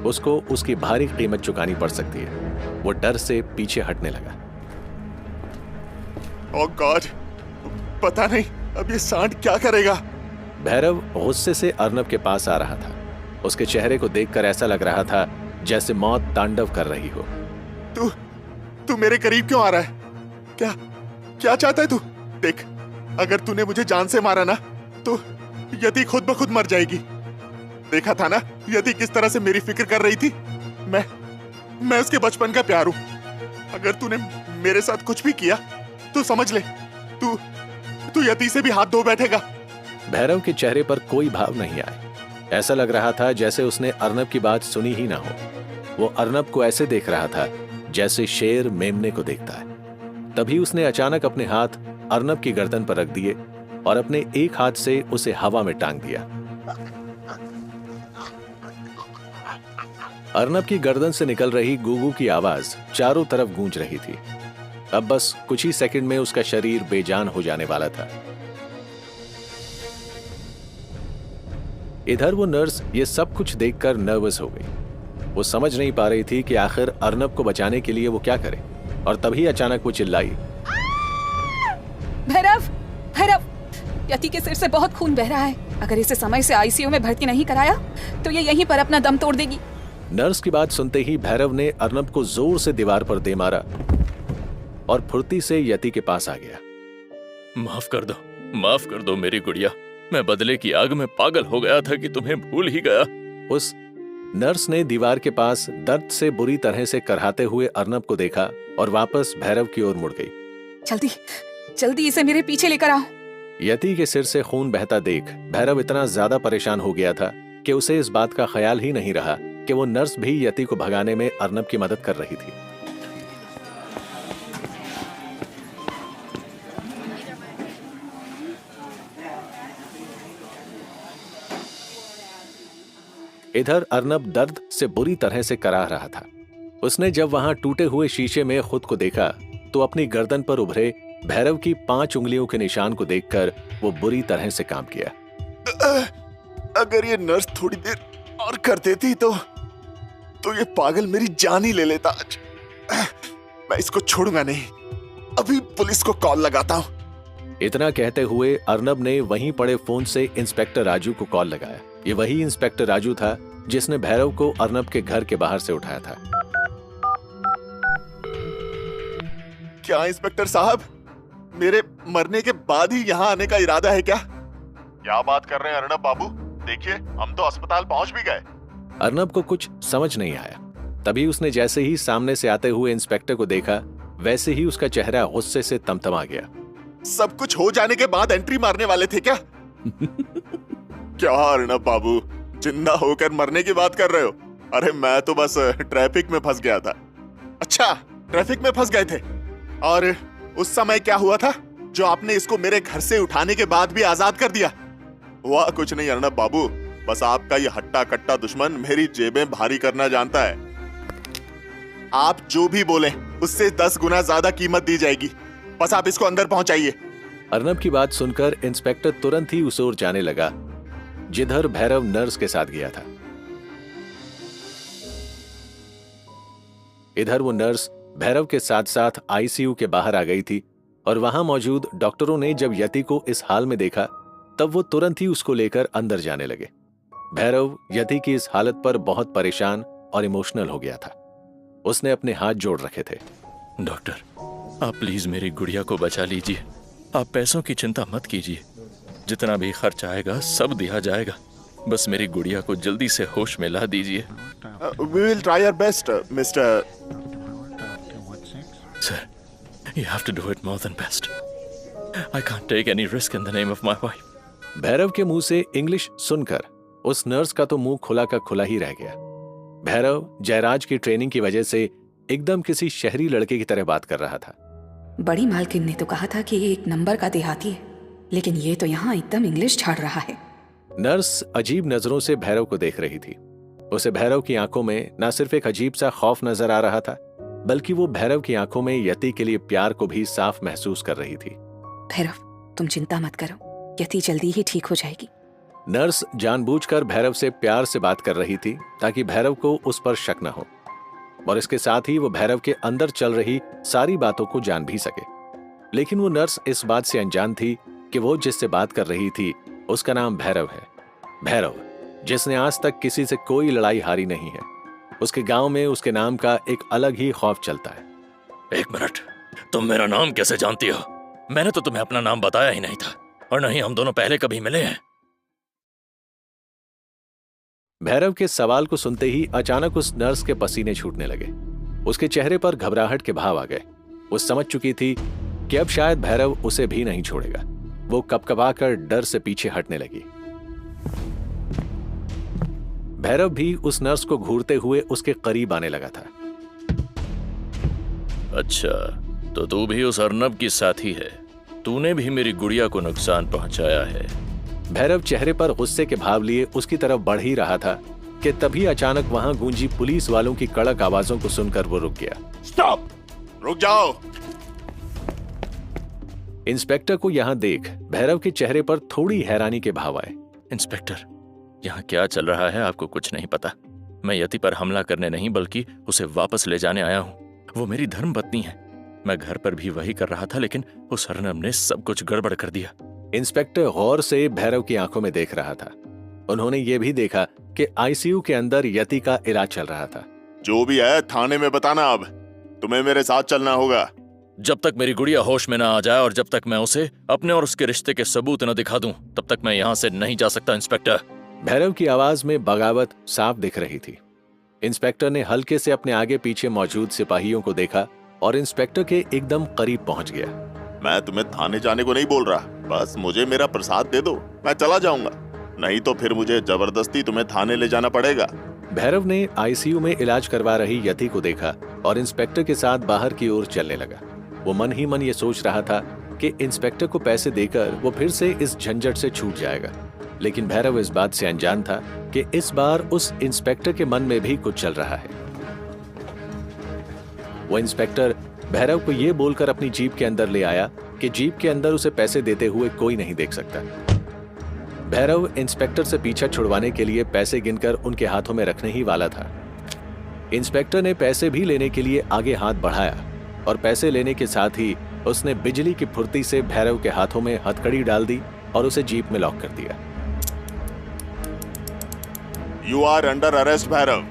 उसको उसकी भारी कीमत चुकानी पड़ सकती है। वो डर से पीछे हटने लगा। ओह गॉड, पता नहीं अब ये सांड क्या करेगा। भैरव गुस्से से अर्नब के पास आ रहा था, उसके चेहरे को देखकर ऐसा लग रहा था जैसे मौत तांडव कर रही हो। तू मेरे करीब क्यों आ रहा है? क्या क्या चाहता है तू? देख, अगर तूने मुझे जान से मारा ना तो यति खुद ब खुद मर जाएगी। देखा था ना यति किस तरह से मेरी फिक्र कर रही थी। मैं उसके बचपन का प्यार हूं। अगर तूने मेरे साथ कुछ भी किया तो समझ ले तू यति से भी हाथ धो बैठेगा। भैरव के चेहरे पर कोई भाव नहीं आए। ऐसा लग रहा था जैसे उसने अर्नब की बात सुनी ही ना हो। वो अर्नब को ऐसे देख रहा था जैसे शेर मेमने को देखता है। तभी उसने अचानक अपने हाथ अर्नब की गर्दन पर रख दिए और अपने एक हाथ से उसे हवा में टांग दिया। अर्नब की गर्दन से निकल रही गूगू की आवाज चारों तरफ गूंज रही थी। अब बस कुछ ही सेकंड में उसका शरीर बेजान हो जाने वाला था। इधर वो नर्स ये सब कुछ देखकर नर्वस हो गई। वो समझ नहीं पा रही थी कि आखिर अर्नब को बचाने के लिए वो क्या करे। और तभी अचानक वो चिल्लाई, भैरव, भैरव, यति के सिर से बहुत खून बह रहा है। अगर इसे समय से आईसीयू में भर्ती नहीं कराया तो ये यहीं पर अपना दम तोड़ देगी। नर्स की बात सुनते ही भैरव ने अर्नब को जोर से दीवार पर दे मारा और फुर्ती से यति के पास आ गया। माफ कर दो मेरी गुड़िया। मैं बदले की आग में पागल हो गया था कि तुम्हें भूल ही गया। उस नर्स ने दीवार के पास दर्द से बुरी तरह से करहाते हुए अर्नब को देखा और वापस भैरव की ओर मुड़ गई। जल्दी जल्दी इसे मेरे पीछे लेकर आओ। यति के सिर से खून बहता देख भैरव इतना ज्यादा परेशान हो गया था कि उसे इस बात का ख्याल ही नहीं रहा कि वो नर्स भी यति को भगाने में अर्नब की मदद कर रही थी। इधर अर्नब दर्द से बुरी तरह से कराह रहा था। उसने जब वहां टूटे हुए शीशे में खुद को देखा तो अपनी गर्दन पर उभरे भैरव की 5 उंगलियों के निशान को देखकर वो बुरी तरह से कांप गया। अगर ये नर्स थोड़ी देर और कर देती तो ये पागल मेरी जान ही ले लेता आज। मैं इसको छोड़ूंगा नहीं। अभी पुलिस को कॉल लगाता हूं। इतना कहते हुए अर्नब ने वहीं पड़े फोन से इंस्पेक्टर राजू को कॉल लगाया। ये वही इंस्पेक्टर राजू था जिसने भैरव को अर्नब के घर के बाहर से उठाया था। क्या इंस्पेक्टर साहब, मेरे मरने के बाद ही यहाँ आने का इरादा है क्या? क्या बात कर रहे हैं अर्नब बाबू? देखिए, हम तो अस्पताल पहुंच भी गए। अर्नब को कुछ समझ नहीं आया। तभी उसने जैसे ही सामने से आते हुए इंस्पेक्टर को देखा वैसे ही उसका चेहरा गुस्से से तमतमा गया। सब कुछ हो जाने के बाद एंट्री मारने वाले थे क्या? क्या अर्नब बाबू, जिंदा होकर मरने की बात कर रहे हो? अरे मैं तो बस ट्रैफिक में फंस गया था। अच्छा, ट्रैफिक में फंस गए थे? और उस समय क्या हुआ था जो आपने इसको मेरे घर से उठाने के बाद भी आजाद कर दिया? हुआ कुछ नहीं अर्नब बाबू, बस आपका ये हट्टा कट्टा दुश्मन मेरी जेबें भारी करना जानता है। आप जो भी बोले उससे 10 गुना ज्यादा कीमत दी जाएगी। बस आप इसको अंदर पहुंचाइए। अर्नब की बात सुनकर इंस्पेक्टर तुरंत ही उस ओर जाने लगा जिधर भैरव नर्स के साथ गया था। इधर वो नर्स भैरव के साथ साथ आईसीयू के बाहर आ गई थी और वहां मौजूद डॉक्टरों ने जब यति को इस हाल में देखा तब वो तुरंत ही उसको लेकर अंदर जाने लगे। भैरव यति की इस हालत पर बहुत परेशान और इमोशनल हो गया था। उसने अपने हाथ जोड़ रखे थे। डॉक्टर, आप प्लीज मेरी गुड़िया को बचा लीजिए। आप पैसों की चिंता मत कीजिए। जितना भी खर्च आएगा सब दिया जाएगा। बस मेरी गुड़िया को जल्दी से होश में ला दीजिए। We will try our best, Mr. Sir, you have to do it more than best. I can't take any risk in the name of my wife. Bhairav के मुंह से इंग्लिश सुनकर उस नर्स का तो मुंह खुला का खुला ही रह गया। भैरव जयराज की ट्रेनिंग की वजह से एकदम किसी शहरी लड़के की तरह बात कर रहा था। बड़ी मालकिन ने तो कहा था कि ये 1 नंबर का देहाती है, लेकिन ये तो यहाँ एकदम इंग्लिश झाड़ रहा है। नर्स अजीब नजरों से भैरव को देख रही थी। उसे भैरव की आंखों में न सिर्फ एक अजीब सा खौफ नजर आ रहा था, बल्कि वो भैरव की आंखों में यति के लिए प्यार को भी साफ महसूस कर रही थी। भैरव, तुम चिंता मत करो, यति जल्दी ही ठीक हो जाएगी। नर्स जानबूझकर भैरव से प्यार से बात कर रही थी ताकि भैरव को उस पर शक न हो और इसके साथ ही वो भैरव के अंदर चल रही सारी बातों को जान भी सके। लेकिन वो नर्स इस बात से अनजान थी कि वो जिससे बात कर रही थी उसका नाम भैरव है। भैरव जिसने आज तक किसी से कोई लड़ाई हारी नहीं है। उसके गांव में उसके नाम का एक अलग ही खौफ चलता है। एक मिनट, तुम मेरा नाम कैसे जानती हो? मैंने तो तुम्हें अपना नाम बताया ही नहीं था, और नहीं हम दोनों पहले कभी मिले हैं। भैरव के सवाल को सुनते ही अचानक उस नर्स के पसीने छूटने लगे। उसके चेहरे पर घबराहट के भाव आ गए। वो समझ चुकी थी कि अब शायद भैरव उसे भी नहीं छोड़ेगा। वो कपकपाकर डर से पीछे हटने लगी। भैरव भी उस नर्स को घूरते हुए उसके करीब आने लगा था। अच्छा, तो तू भी उस अर्नब की साथी है। तूने भी मेरी गुड़िया को नुकसान पहुंचाया है। भैरव चेहरे पर गुस्से के भाव लिए उसकी तरफ बढ़ ही रहा था कि तभी अचानक वहां गूंजी पुलिस वालों की कड़क आवाजों को सुनकर वो रुक गया। स्टॉप! रुक जाओ! इंस्पेक्टर को यहां देख भैरव के चेहरे पर थोड़ी हैरानी के भाव आए। इंस्पेक्टर, यहाँ क्या चल रहा है आपको कुछ नहीं पता। मैं यति पर हमला करने नहीं बल्कि उसे वापस ले जाने आया हूँ। वो मेरी धर्मपत्नी है। मैं घर पर भी वही कर रहा था, लेकिन उस अर्नब ने सब कुछ गड़बड़ कर दिया। इंस्पेक्टर गौर से भैरव की आंखों में देख रहा था। उन्होंने ये भी देखा कि आईसीयू के अंदर यति का इलाज चल रहा था। जो भी है थाने में बताना। अब तुम्हें मेरे साथ चलना होगा। जब तक मेरी गुड़िया होश में ना आ जाए और जब तक मैं उसे अपने और उसके रिश्ते के सबूत न दिखा दूं, तब तक मैं यहाँ से नहीं जा सकता। इंस्पेक्टर। भैरव की आवाज में बगावत साफ दिख रही थी। इंस्पेक्टर ने हल्के से अपने आगे पीछे मौजूद सिपाहियों को देखा और इंस्पेक्टर के एकदम करीब पहुंच गया। मैं तुम्हें थाने जाने को नहीं बोल रहा, बस मुझे मेरा प्रसाद दे दो, मैं चला जाऊंगा। नहीं तो फिर मुझे जबरदस्ती तुम्हें थाने ले जाना पड़ेगा। भैरव ने आईसीयू में इलाज करवा रही यति को देखा और इंस्पेक्टर के साथ बाहर की ओर चलने लगा। वो मन ही मन ये सोच रहा था कि इंस्पेक्टर को पैसे देकर वो फिर से इस झंझट से छूट जाएगा, लेकिन भैरव इस बात से अनजान था कि इस बार उस इंस्पेक्टर के मन में भी कुछ चल रहा है। वो इंस्पेक्टर भैरव को ये बोलकर अपनी जीप के अंदर ले आया कि जीप के अंदर उसे पैसे देते हुए कोई नहीं देख सकता। भैरव इंस्पेक्टर से पीछा छुड़वाने के लिए पैसे गिनकर उनके हाथों में रखने ही वाला था। इंस्पेक्टर ने पैसे भी लेने के लिए आगे हाथ बढ़ाया और पैसे लेने के साथ ही उसने बिजली की फुर्ती से भैरव के हाथों में हथकड़ी डाल दी और उसे जीप में लॉक कर दिया। You are under arrest Bhairav.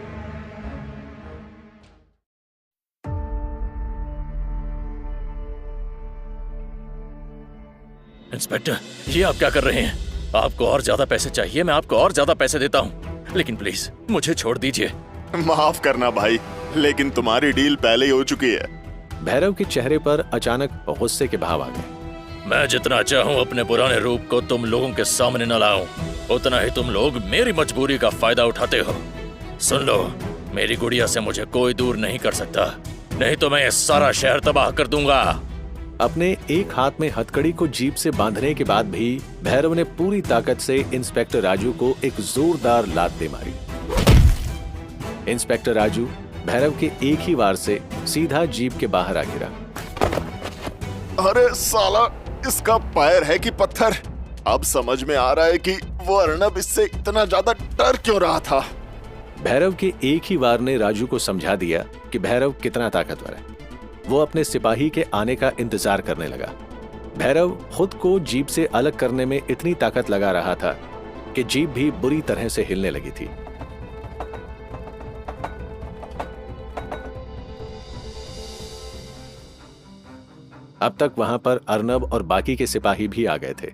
Inspector, ये आप क्या कर रहे हैं? आपको और ज्यादा पैसे चाहिए, मैं आपको और ज्यादा पैसे देता हूँ, लेकिन प्लीज मुझे छोड़ दीजिए। माफ करना भाई, लेकिन तुम्हारी डील पहले ही हो चुकी है। भैरव के चेहरे पर अचानक गुस्से के भाव आ गए। मैं जितना चाहूँ अपने पुराने रूप को तुम लोगों के सामने न लाऊं, उतना ही तुम लोग मेरी मजबूरी का फायदा उठाते हो। सुन लो, मेरी गुड़िया से मुझे कोई दूर नहीं कर सकता, नहीं तो मैं ये सारा शहर तबाह कर दूंगा। अपने एक हाथ में हथकड़ी को जीप से बांधने के बाद भी भैरव ने पूरी ताकत से इंस्पेक्टर राजू को एक जोरदार लात दे मारी। इंस्पेक्टर राजू भैरव के एक ही वार से सीधा जीप के बाहर आ गिरा। अरे साला, इसका पैर है कि पत्थर। अब समझ में आ रहा है कि वो अर्नब इससे इतना ज्यादा डर क्यों रहा था। भैरव के एक ही वार ने राजू को समझा दिया कि भैरव कितना ताकतवर है। वो अपने सिपाही के आने का इंतजार करने लगा। भैरव खुद को जीप से अलग करने में इतनी ताकत लगा रहा था कि जीप भी बुरी तरह से हिलने लगी थी। अब तक वहां पर अर्नब और बाकी के सिपाही भी आ गए थे।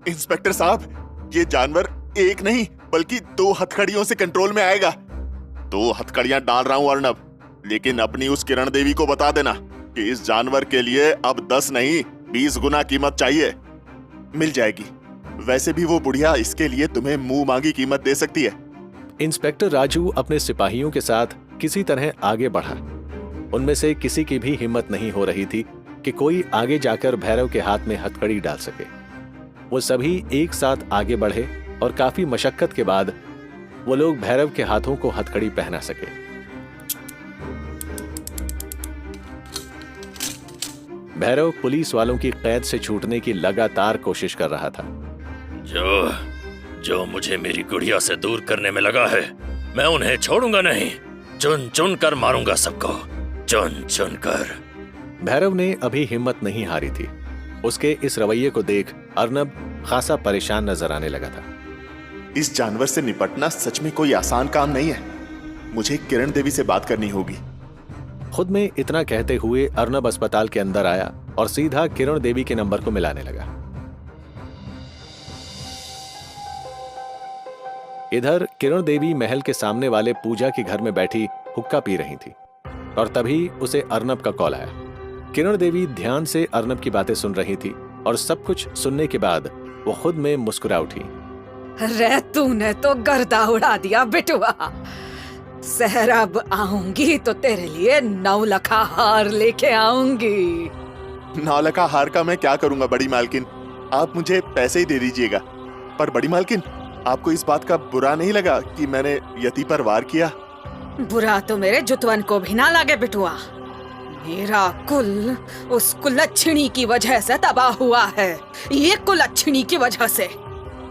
इंस्पेक्टर साहब, ये जानवर एक नहीं बल्कि 2 हथकड़ियों से कंट्रोल में आएगा। 2 हथकड़ियां डाल रहा हूं अर्नब, लेकिन अपनी उस किरण देवी को बता देना कि इस जानवर के लिए अब 10 नहीं 20 गुना कीमत चाहिए। मिल जाएगी। वैसे भी वो बुढ़िया इसके लिए तुम्हें मुंह मांगी कीमत दे सकती है। इंस्पेक्टर राजू अपने सिपाहियों के साथ किसी तरह आगे बढ़ा। उनमें से किसी की भी हिम्मत नहीं हो रही थी कि कोई आगे जाकर भैरव के हाथ में हथकड़ी डाल सके। वो सभी एक साथ आगे बढ़े और काफी मशक्कत के बाद वो लोग भैरव के हाथों को हथकड़ी पहना सके। भैरव पुलिस वालों की कैद से छूटने की लगातार कोशिश कर रहा था। जो मुझे मेरी गुड़िया से दूर करने में लगा है, मैं उन्हें छोड़ूंगा नहीं। चुन चुन कर मारूंगा सबको, चुन चुन कर। भैरव ने अभी हिम्मत नहीं हारी थी। उसके इस रवैये को देख अर्नब खासा परेशान नजर आने लगा था। इस जानवर से निपटना सच में कोई आसान काम नहीं है। मुझे किरण देवी से बात करनी होगी। खुद में इतना कहते हुए अर्नब अस्पताल के अंदर आया और सीधा किरण देवी के नंबर को मिलाने लगा। इधर किरण देवी महल के सामने वाले पूजा के घर में बैठी हुक्का पी रही थी और तभी उसे अर्नब का कॉल आया। किरण देवी ध्यान से अर्नब की बातें सुन रही थी और सब कुछ सुनने के बाद वो खुद में मुस्कुरा उठी। रे तूने तो गर्दा उड़ा दिया बिटुआ। शहर अब आऊंगी तो तेरे लिए 9 लखा हार लेके आऊंगी। 9 लखा हार का मैं क्या करूंगा बड़ी मालकिन, आप मुझे पैसे ही दे दीजिएगा। पर बड़ी मालकिन, आपको इस बात का बुरा नहीं लगा कि मैंने यति पर वार किया? बुरा तो मेरे जुतवन को भी ना लगे बिटुआ। मेरा कुल उस कुलच्छिणी की वजह से तबाह हुआ है, ये कुलच्छिणी की वजह से।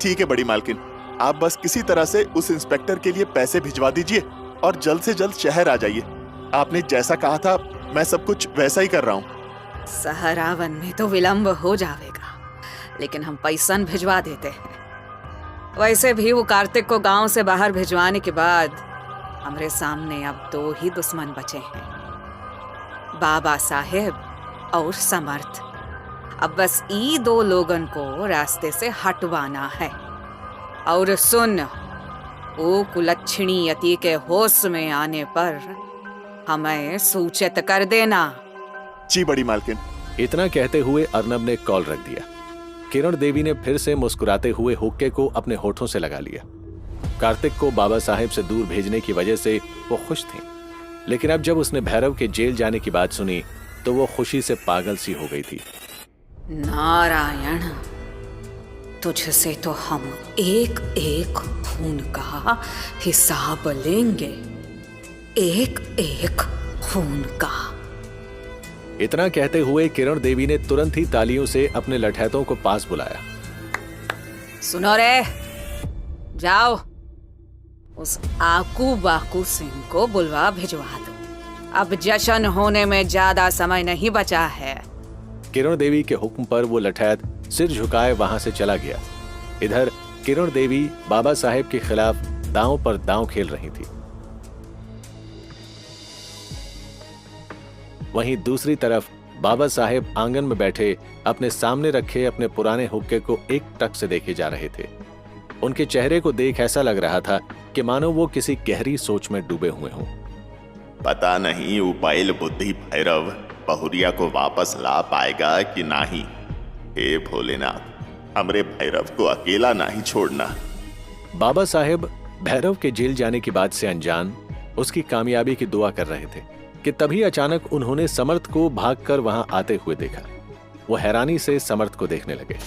ठीक है बड़ी मालकिन, आप बस किसी तरह से उस इंस्पेक्टर के लिए पैसे भिजवा दीजिए और जल्द से जल्द शहर आ जाइए। आपने जैसा कहा था मैं सब कुछ वैसा ही कर रहा हूँ। शहर आवन में तो विलंब हो जाएगा, लेकिन हम पैसन भिजवा देते हैं। वैसे भी वो कार्तिक को गांव से बाहर भिजवाने के बाद हमारे सामने अब 2 ही दुश्मन बचे हैं, बाबा साहेब और समर्थ। अब बस ई 2 लोगन को रास्ते से हटवाना है। और सुन, वो कुलच्छिणी यति के होश में आने पर हमें सूचित कर देना। जी बड़ी मालकिन। इतना कहते हुए अर्नब ने कॉल रख दिया। किरण देवी ने फिर से मुस्कुराते हुए हुक्के को अपने होठों से लगा लिया। कार्तिक को बाबा साहेब से दूर भेजने की वजह से वो खुश थी, लेकिन अब जब उसने भैरव के जेल जाने की बात सुनी तो वो खुशी से पागल सी हो गई थी। नारायण, तुझसे तो हम एक एक खून का हिसाब लेंगे, एक एक खून का। इतना कहते हुए किरण देवी ने तुरंत ही तालियों से अपने लठैतों को पास बुलाया। सुनो रे, जाओ उस आकू बाकू सिंह को बुलवा भिजवा दो। अब जश्न होने में ज्यादा समय नहीं बचा है। किरण देवी के हुक्म पर वो लठैत सिर झुकाए वहां से चला गया। इधर किरण देवी बाबा साहेब के खिलाफ दांव पर दांव खेल रही थी। वहीं दूसरी तरफ बाबा साहेब आंगन में बैठे अपने सामने रखे अपने पुराने हुक्के को एक टक से देखे जा रहे थे। उनके चेहरे को देख ऐसा लग रहा था कि मानो वो किसी गहरी सोच में डूबे हुए हों। पता नहीं उपायल बुद्धि भैरव बहुरिया को वापस ला पाएगा कि नहीं। हे भोलेनाथ, हमरे भैरव को अकेला नहीं छोड़ना। बाबा साहेब भैरव के जेल जाने की बात से अनजान उसकी कामयाबी की दुआ कर रहे थे कि तभी अचानक उन्होंने समर्थ को भागकर वहां आते हुए देखा। वो हैरानी से समर्थ को देखने लगे।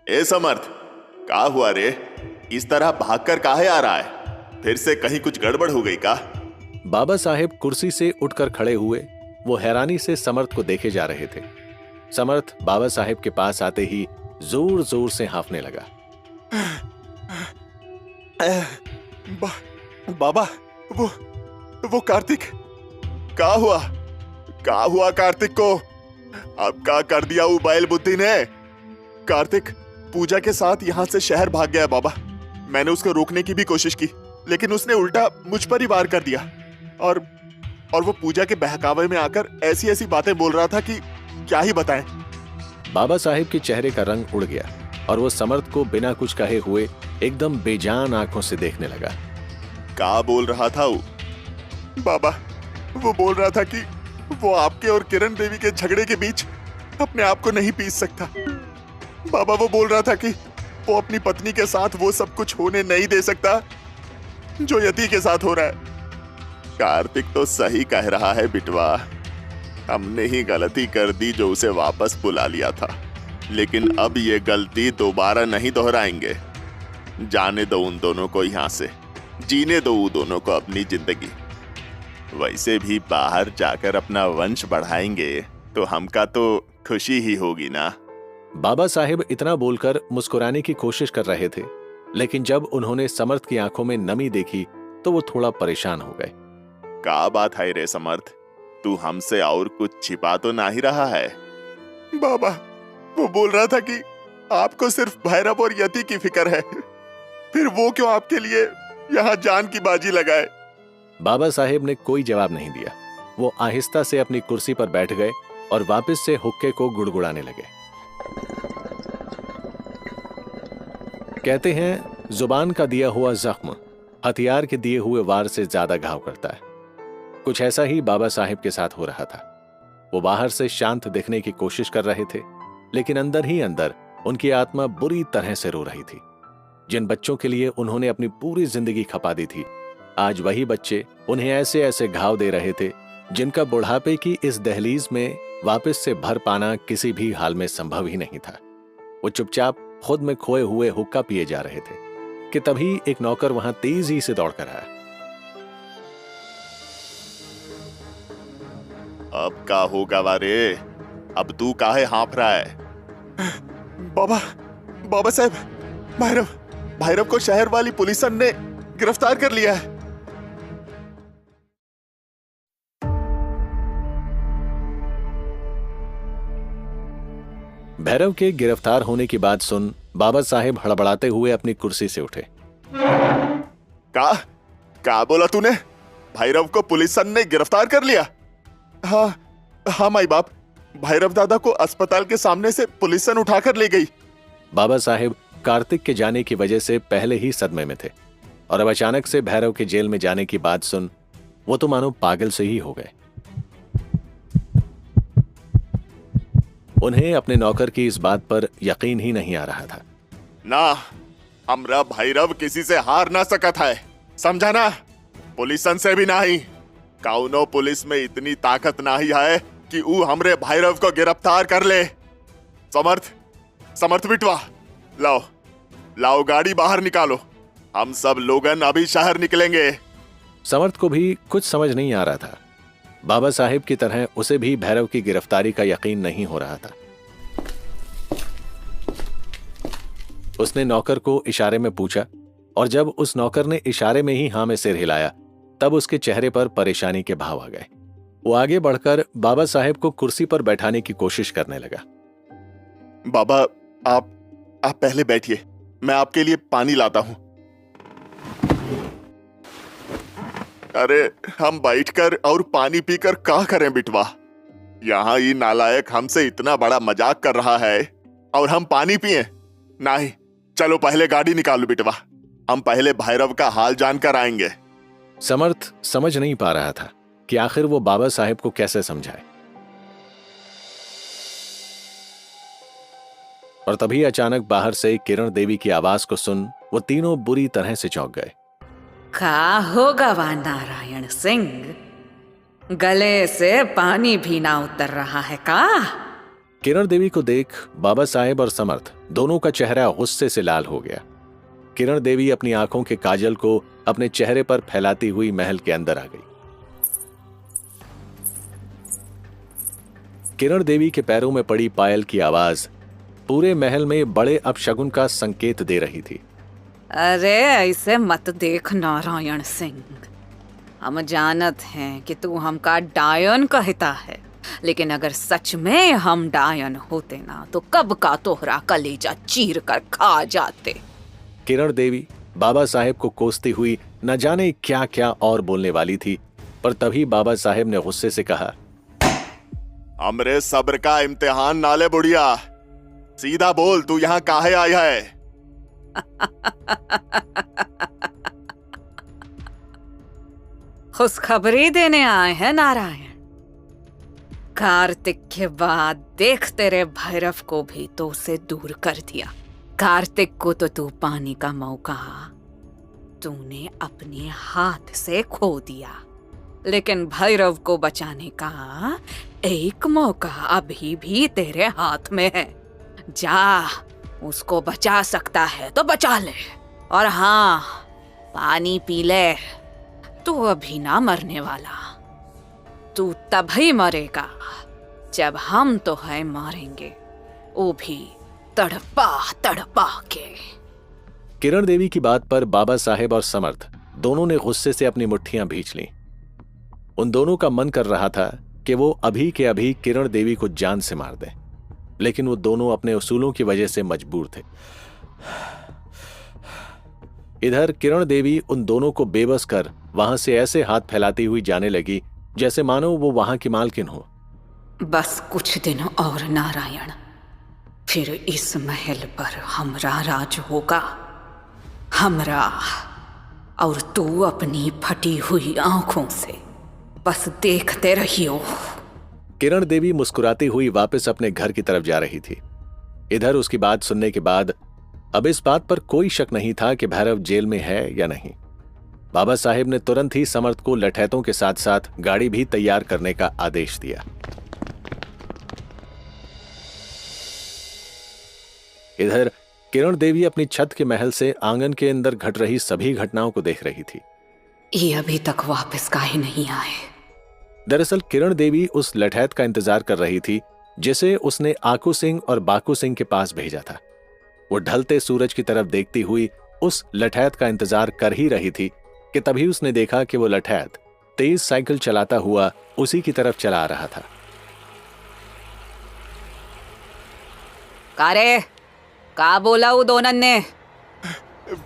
ए समर्थ, क्या हुआ रे? इस तरह भागकर काहे आ रहा है? फिर से कहीं कुछ गड़बड़ हो गई का? बाबा साहेब कुर्सी से उठकर खड़े हुए वो हैरानी से समर्थ को देखे जा रहे थे। समर्थ बाबा साहेब के पास आते ही जोर जोर से हांफने लगा। बाबा, वो कार्तिक, क्या हुआ? क्या हुआ कार्तिक को? अब क्या कर दिया उबाइल बुद्धि ने? कार्तिक पूजा के साथ यहाँ से शहर भाग गया बाबा। मैंने उसको रोकने की भी कोशिश की, लेकिन उसने उल्टा मुझ पर ही वार कर दिया। और वो पूजा के बहकावे में आकर ऐसी ऐसी बातें बोल रहा था कि क्या ही बताएं। बाबा साहेब के चेहरे का रंग उड़ गया और वो समर्थ को बिना कुछ कहे हुए एकदम बेजान आंखों से देखने लगा। क्या बोल रहा था वो? बाबा, वो बोल रहा था कि वो आपके और किरण देवी के झगड़े के बीच अपने आप को नहीं पीस सकता। बाबा, वो बोल रहा था कि वो अपनी पत्नी के साथ वो सब कुछ होने नहीं दे सकता जो यति के साथ हो रहा है। कार्तिक तो सही कह रहा है बिटवा। हमने ही गलती कर दी जो उसे वापस बुला लिया था, लेकिन अब ये गलती दोबारा नहीं दोहराएंगे। जाने दो उन दोनों को यहाँ से, जीने दो उन दोनों को अपनी जिंदगी। वैसे भी बाहर जाकर अपना वंश बढ़ाएंगे तो हमका तो खुशी ही होगी ना। बाबा साहेब इतना बोलकर मुस्कुराने की कोशिश कर रहे थे, लेकिन जब उन्होंने समर्थ की आंखों में नमी देखी तो वो थोड़ा परेशान हो गए। क्या बात है रे समर्थ, तू हमसे और कुछ छिपा तो नहीं रहा है? बाबा, वो बोल रहा था कि आपको सिर्फ भैरव और यति की फिक्र है, फिर वो क्यों आपके लिए यहाँ जान की बाजी लगाए? बाबा साहेब ने कोई जवाब नहीं दिया। वो आहिस्ता से अपनी कुर्सी पर बैठ गए और वापस से हुक्के को गुड़गुड़ाने लगे। कहते हैं जुबान का दिया हुआ जख्म हथियार के दिए हुए वार से ज्यादा घाव करता है। कुछ ऐसा ही बाबा साहेब के साथ हो रहा था। वो बाहर से शांत दिखने की कोशिश कर रहे थे, लेकिन अंदर ही अंदर उनकी आत्मा बुरी तरह से रो रही थी। जिन बच्चों के लिए उन्होंने अपनी पूरी जिंदगी खपा दी थी, आज वही बच्चे उन्हें ऐसे ऐसे घाव दे रहे थे जिनका बुढ़ापे की इस दहलीज में वापस से भर पाना किसी भी हाल में संभव ही नहीं था। वो चुपचाप खुद में खोए हुए हुक्का पिए जा रहे थे कि तभी एक नौकर वहां तेजी से दौड़कर आया। अब का होगा वारे? अब तू काहे हाँफ रहा है? बाबा साहब, भैरव को शहर वाली पुलिसन ने गिरफ्तार कर लिया है। भैरव के गिरफ्तार होने की बात सुन बाबा साहेब हड़बड़ाते हुए अपनी कुर्सी से उठे। का बोला तूने? भैरव को पुलिसन ने गिरफ्तार कर लिया? हाँ माई बाप, भैरव दादा को अस्पताल के सामने से पुलिसन उठाकर ले गई। बाबा साहेब कार्तिक के जाने की वजह से पहले ही सदमे में थे और अब अचानक से भैरव के जेल में जाने की बात सुन वो तो मानो पागल से ही हो गए। उन्हें अपने नौकर की इस बात पर यकीन ही नहीं आ रहा था। ना, हमरा भैरव किसी से हार ना सकत है, समझा ना? पुलिसन से भी नहीं। कौनो पुलिस में इतनी ताकत नहीं है कि ऊ हमरे भैरव को गिरफ्तार कर ले। समर्थ बिटवा, लाओ गाड़ी बाहर निकालो, हम सब लोगन अभी शहर निकलेंगे। समर्थ को भी कुछ समझ नहीं आ रहा था। बाबा साहेब की तरह उसे भी भैरव की गिरफ्तारी का यकीन नहीं हो रहा था। उसने नौकर को इशारे में पूछा और जब उस नौकर ने इशारे में ही हां में सिर हिलाया तब उसके चेहरे पर परेशानी के भाव आ गए। वो आगे बढ़कर बाबा साहेब को कुर्सी पर बैठाने की कोशिश करने लगा। बाबा, आप पहले बैठिए, मैं आपके लिए पानी लाता हूं। अरे हम बैठकर और पानी पीकर क्या करें बिटवा? यहाँ ये नालायक हमसे इतना बड़ा मजाक कर रहा है और हम पानी पिए? नहीं, चलो पहले गाड़ी निकालो बिटवा, हम पहले भैरव का हाल जानकर आएंगे। समर्थ समझ नहीं पा रहा था कि आखिर वो बाबा साहेब को कैसे समझाए। और तभी अचानक बाहर से किरण देवी की आवाज को सुन वो तीनों बुरी तरह से चौंक गए। क्या होगा वह नारायण सिंह? गले से पानी भी ना उतर रहा है का? किरण देवी को देख बाबा साहेब और समर्थ दोनों का चेहरा गुस्से से लाल हो गया। किरण देवी अपनी आंखों के काजल को अपने चेहरे पर फैलाती हुई महल के अंदर आ गई। किरण देवी के पैरों में पड़ी पायल की आवाज पूरे महल में बड़े अपशगुन का संकेत दे रही थी। अरे ऐसे मत देख नारायण सिंह, हम जानत हैं कि तू हमका डायन कहता है, लेकिन अगर सच में हम डायन होते ना तो कब का तोहरा कलेजा चीर कर खा जाते। किरण देवी बाबा साहेब को कोसती हुई न जाने क्या क्या और बोलने वाली थी, पर तभी बाबा साहेब ने गुस्से से कहा, हमरे सब्र का इम्तिहान नाले बुढ़िया, सीधा बोल, तू यहाँ काहे आया है? खुशखबरी देने आए हैं नारायण। कार्तिक के बाद देख तेरे भैरव को भी तो से दूर कर दिया। कार्तिक को तो तू पाने का मौका तूने अपने हाथ से खो दिया, लेकिन भैरव को बचाने का एक मौका अभी भी तेरे हाथ में है। जा, उसको बचा सकता है तो बचा ले, और हाँ, पानी पी ले, तू अभी ना मरने वाला। तू तभी मरेगा जब हम तो है मारेंगे, वो भी तड़पा तड़पा के। किरण देवी की बात पर बाबा साहेब और समर्थ दोनों ने गुस्से से अपनी मुट्ठियां भींच लीं। उन दोनों का मन कर रहा था कि वो अभी के अभी किरण देवी को जान से मार दें, लेकिन वो दोनों अपने उसूलों की वजह से मजबूर थे। इधर किरण देवी उन दोनों को बेबस कर वहां से ऐसे हाथ फैलाती हुई जाने लगी जैसे मानो वो वहां की मालकिन हो। बस कुछ दिन और नारायण, फिर इस महल पर हमरा राज होगा, हमरा। और तू अपनी फटी हुई आंखों से बस देखते रहियो। किरण देवी मुस्कुराती हुई वापस अपने घर की तरफ जा रही थी। इधर उसकी बात सुनने के बाद अब इस बात पर कोई शक नहीं था कि भैरव जेल में है या नहीं। बाबा साहेब ने तुरंत ही समर्थ को लठैतों के साथ साथ गाड़ी भी तैयार करने का आदेश दिया। इधर किरण देवी अपनी छत के महल से आंगन के अंदर घट रही सभी घटनाओं को देख रही थी। ये अभी तक वापस काहे नहीं आए? दरअसल किरण देवी उस लठैत का इंतजार कर रही थी जिसे उसने आकू सिंह और बाकू सिंह के पास भेजा था। वो ढलते सूरज की तरफ देखती हुई उस लठैत का इंतजार कर ही रही थी कि तभी उसने देखा कि वो लठैत तेज साइकिल चलाता हुआ उसी की तरफ चला आ रहा था। कारे, का बोला वो दोनन ने?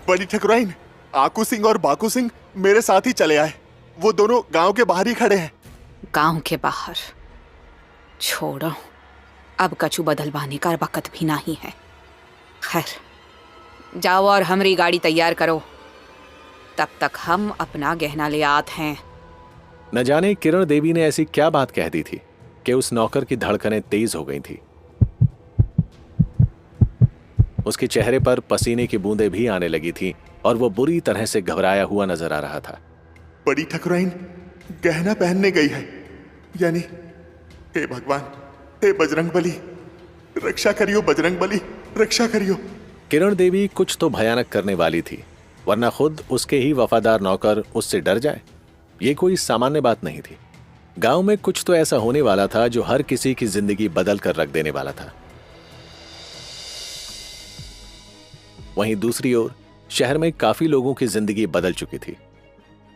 बड़ी ठकुराइन, आकू सिंह और बाकू सिंह मेरे साथ ही चले आए। वो दोनों गांव के बाहर ही खड़े हैं। गांव के बाहर? छोड़ो, अब कछु बदलवाने का वक्त भी नहीं है। खैर, जाओ और हमारी गाड़ी तैयार करो, तब तक हम अपना गहना ले आते हैं। न जाने किरण देवी ने ऐसी क्या बात कह दी थी कि उस नौकर की धड़कनें तेज हो गई थी। उसके चेहरे पर पसीने की बूंदें भी आने लगी थी और वो बुरी तरह से घबराया हुआ नजर आ रहा था। बड़ी ठकुराइन गहना पहनने गई है, यानी हे भगवान, हे बजरंगबली, रक्षा करियो बजरंगबली, रक्षा करियो। किरण देवी कुछ तो भयानक करने वाली थी, वरना खुद उसके ही वफादार नौकर उससे डर जाए, ये कोई सामान्य बात नहीं थी। गांव में कुछ तो ऐसा होने वाला था जो हर किसी की जिंदगी बदल कर रख देने वाला था। वहीं दूसरी ओर शहर में काफी लोगों की जिंदगी बदल चुकी थी।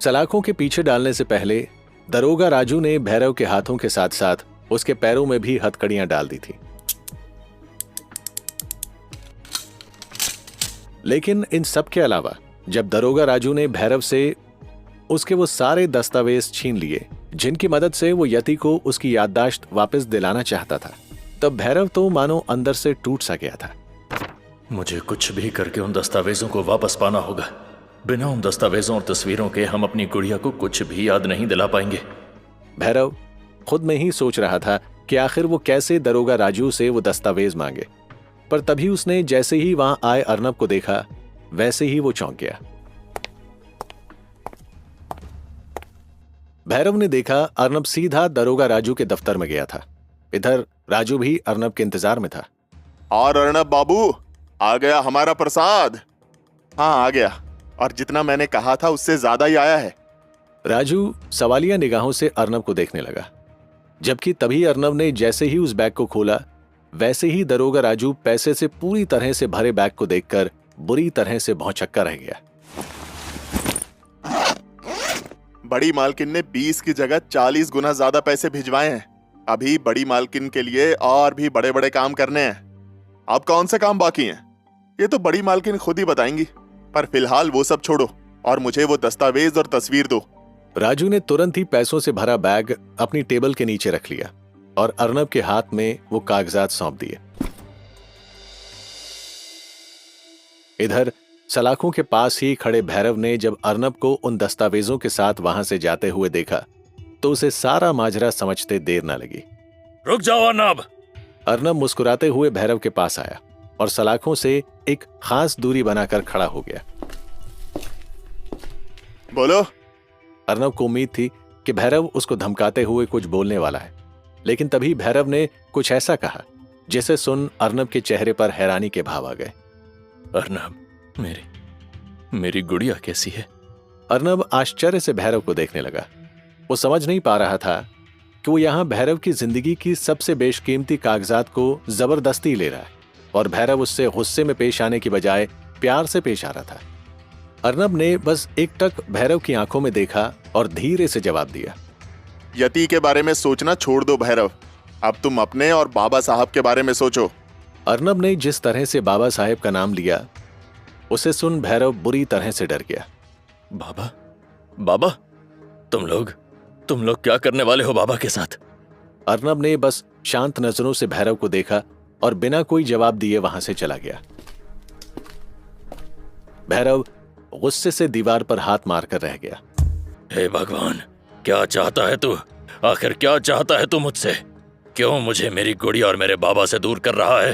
सलाखों के पीछे डालने से पहले दरोगा राजू ने भैरव के हाथों के साथ साथ उसके पैरों में भी हथकड़ियां डाल दी थी। लेकिन इन सब के अलावा जब दरोगा राजू ने भैरव से उसके वो सारे दस्तावेज छीन लिए जिनकी मदद से वो यति को उसकी याददाश्त वापस दिलाना चाहता था, तब भैरव तो मानो अंदर से टूट सा गया था। मुझे कुछ भी करके उन दस्तावेजों को वापस पाना होगा। बिना उन दस्तावेजों और तस्वीरों के हम अपनी गुड़िया को कुछ भी याद नहीं दिला पाएंगे। भैरव खुद में ही सोच रहा था कि आखिर वो कैसे दरोगा राजू से वो दस्तावेज मांगे, पर तभी उसने जैसे ही वहां आए अर्नब को देखा वैसे ही वो चौंक गया। भैरव ने देखा अर्नब सीधा दरोगा राजू के दफ्तर में गया था। इधर राजू भी अर्नब के इंतजार में था। और अर्नब बाबू, आ गया हमारा प्रसाद। हाँ, आ गया, और जितना मैंने कहा था उससे ज्यादा ही आया है। राजू सवालिया निगाहों से अर्नब को देखने लगा, जबकि तभी अर्नब ने जैसे ही उस बैग को खोला वैसे ही दरोगा राजू पैसे से पूरी तरह से भरे बैग को देखकर बुरी तरह से भौंचक्का रह गया। बड़ी मालकिन ने 20 की जगह 40 गुना ज्यादा पैसे भिजवाए हैं। अभी बड़ी मालकिन के लिए और भी बड़े बड़े काम करने हैं। अब कौन से काम बाकी हैं ये तो बड़ी मालकिन खुद ही बताएंगी, पर फिलहाल वो सब छोड़ो और मुझे वो दस्तावेज और तस्वीर दो। राजू ने तुरंत ही पैसों से भरा बैग अपनी टेबल के नीचे रख लिया और अर्नब के हाथ में वो कागजात सौंप दिए। इधर सलाखों के पास ही खड़े भैरव ने जब अर्नब को उन दस्तावेजों के साथ वहां से जाते हुए देखा तो उसे सारा माजरा समझते देर न लगी। रुक जाओ अर्नब। अर्नब मुस्कुराते हुए भैरव के पास आया और सलाखों से एक खास दूरी बनाकर खड़ा हो गया। बोलो। अर्नब को उम्मीद थी कि भैरव उसको धमकाते हुए कुछ बोलने वाला है, लेकिन तभी भैरव ने कुछ ऐसा कहा जिसे सुन अर्नब के चेहरे पर हैरानी के भाव आ गए। अर्नब, मेरी गुड़िया कैसी है? अर्नब आश्चर्य से भैरव को देखने लगा। वो समझ नहीं पा रहा था कि वो यहां भैरव की जिंदगी की सबसे बेशकीमती कागजात को जबरदस्ती ले रहा है और भैरव उससे गुस्से में पेश आने की बजाय प्यार से पेश आ रहा था। अर्नब ने बस एकटक भैरव की आंखों में देखा और धीरे से जवाब दिया। यति के बारे में सोचना छोड़ दो भैरव। अब तुम अपने और बाबा साहब के बारे में सोचो। अर्नब ने जिस तरह से बाबा साहेब का नाम लिया उसे सुन भैरव बुरी तरह से डर गया। बाबा, बाबा, तुम लोग क्या करने वाले हो बाबा के साथ? अर्नब ने बस शांत नजरों से भैरव को देखा और बिना कोई जवाब दिए वहां से चला गया। भैरव गुस्से से दीवार पर हाथ मारकर रह गया। हे भगवान, क्या चाहता है तू? आखिर क्या चाहता है तू मुझसे? क्यों मुझे मेरी गुड़िया और मेरे बाबा से दूर कर रहा है?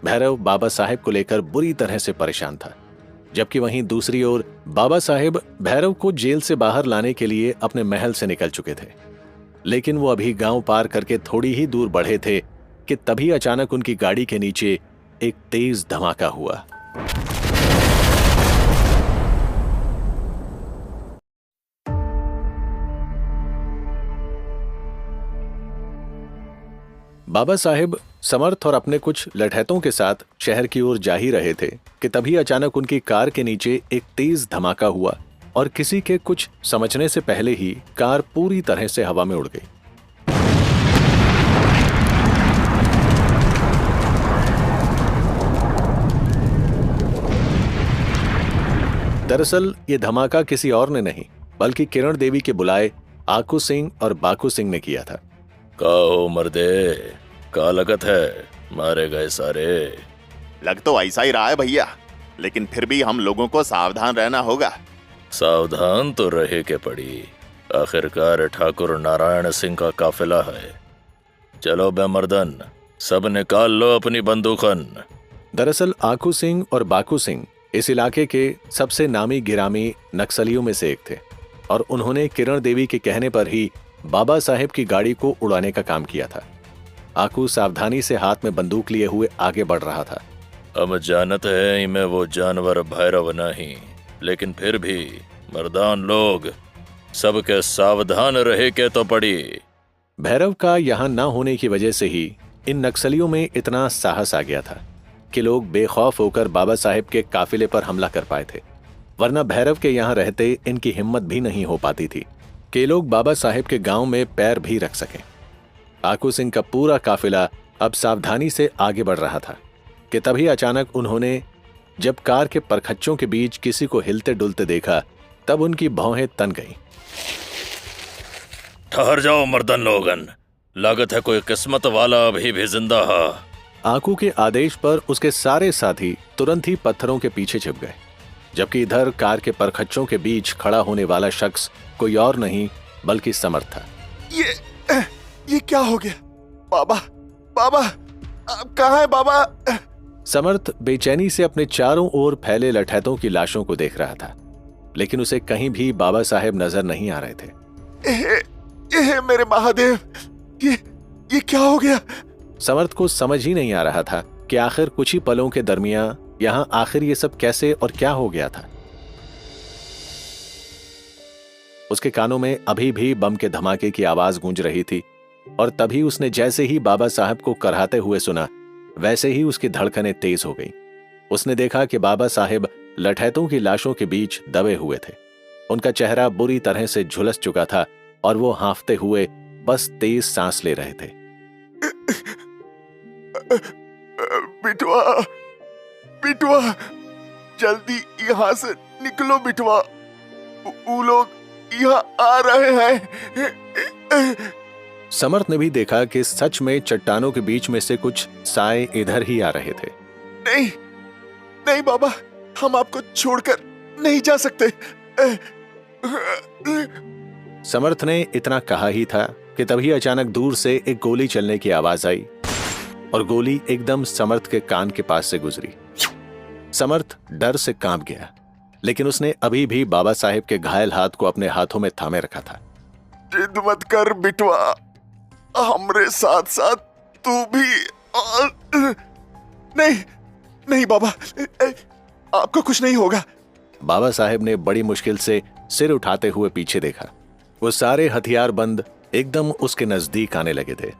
भैरव बाबा साहेब को लेकर बुरी तरह से परेशान था, जबकि वहीं दूसरी ओर बाबा साहेब भैरव को जेल से बाहर लाने के लिए अपने महल से निकल चुके थे। लेकिन वो अभी गांव पार करके थोड़ी ही दूर बढ़े थे कि तभी अचानक उनकी गाड़ी के नीचे एक तेज धमाका हुआ। बाबा साहेब समर्थ और अपने कुछ लठैतों के साथ शहर की ओर जा ही रहे थे कि तभी अचानक उनकी कार के नीचे एक तेज धमाका हुआ और किसी के कुछ समझने से पहले ही कार पूरी तरह से हवा में उड़ गई। दरअसल ये धमाका किसी और ने नहीं बल्कि किरण देवी के बुलाए आकू सिंह और बाकू सिंह ने किया था। का हो मर्दे, का लगत है? मारे गए सारे। लग तो ऐसा ही रहा है भैया, लेकिन फिर भी हम लोगों को सावधान रहना होगा। सावधान तो रहे के पड़ी, आखिरकार ठाकुर नारायण सिंह का काफिला है। चलो बे मर्दन, सब निकाल लो अपनी बंदूकन। दरअसल आकू सिंह और बाकू सिंह इस इलाके के सबसे नामी गिरामी नक्सलियों में से एक थे और उन्होंने किरण देवी के कहने पर ही बाबा साहेब की गाड़ी को उड़ाने का काम किया था। आकू सावधानी से हाथ में बंदूक लिए हुए आगे बढ़ रहा था। हम जानते हैं मैं वो जानवर भैरव नहीं, लेकिन फिर भी मर्दान लोग सबके सावधान रहे के तो पड़ी। भैरव का यहां न होने की वजह से ही इन नक्सलियों में इतना साहस आ गया था कि लोग बेखौफ होकर बाबा साहेब के काफिले पर हमला कर पाए थे, वरना भैरव के यहां रहते इनकी हिम्मत भी नहीं हो पाती थी कि लोग बाबा साहेब के गांव में पैर भी रख सकें। आकू सिंह का पूरा काफिला अब सावधानी से आगे बढ़ रहा था कि तभी अचानक उन्होंने जब कार के परखच्चों के बीच किसी को हिलते डुलते देखा तब उनकी भौहें तन गईं। ठहर जाओ मर्दन लोगन, लागत है कोई किस्मत वाला अभी भी जिंदा है। आकू के आदेश पर उसके सारे साथी तुरंत ही पत्थरों के पीछे छिप गए, जबकि इधर कार के परखच्चों के बीच खड़ा होने वाला शख्स कोई और नहीं बल्कि समर्थ था। ये क्या हो गया? बाबा, बाबा, आप कहाँ हैं बाबा? समर्थ बेचैनी से अपने चारों ओर फैले लठैतों की लाशों को देख रहा था, लेकिन उसे कहीं भी बाबा साहेब नजर नहीं आ रहे थे। मेरे महादेव, ये क्या हो गया? समर्थ को समझ ही नहीं आ रहा था कि आखिर कुछ ही पलों के दरमियां यहां आखिर ये सब कैसे और क्या हो गया था। उसके कानों में अभी भी बम के धमाके की आवाज गूंज रही थी और तभी उसने जैसे ही बाबा साहब को कराहते हुए सुना वैसे ही उसकी धड़कनें तेज हो गईं। उसने देखा कि बाबा साहेब लठैतों की लाशों के बीच दबे हुए थे। उनका चेहरा बुरी तरह से झुलस चुका था और वो हांफते हुए बस तेज सांस ले रहे थे। बिटवा, बिटवा, जल्दी यहाँ से निकलो बिटवा, वो लोग यहाँ आ रहे हैं। समर्थ ने भी देखा कि सच में चट्टानों के बीच में से कुछ साए इधर ही आ रहे थे। नहीं, नहीं बाबा, हम आपको छोड़कर नहीं जा सकते। समर्थ ने इतना कहा ही था कि तभी अचानक दूर से एक गोली चलने की आवाज आई और गोली एकदम समर्थ के कान के पास से गुजरी। समर्थ डर से कांप गया, लेकिन उसने अभी भी बाबा साहेब के घायल हाथ को अपने हाथों में थामे रखा था। जिद मत कर बिटवा, हमरे साथ साथ तू भी। नहीं, नहीं बाबा, आपको कुछ नहीं होगा। बाबा साहेब ने बड़ी मुश्किल से सिर उठाते हुए पीछे देखा। वो सारे हथियार बंद एकदम उसके नजदीक आने लगे थे।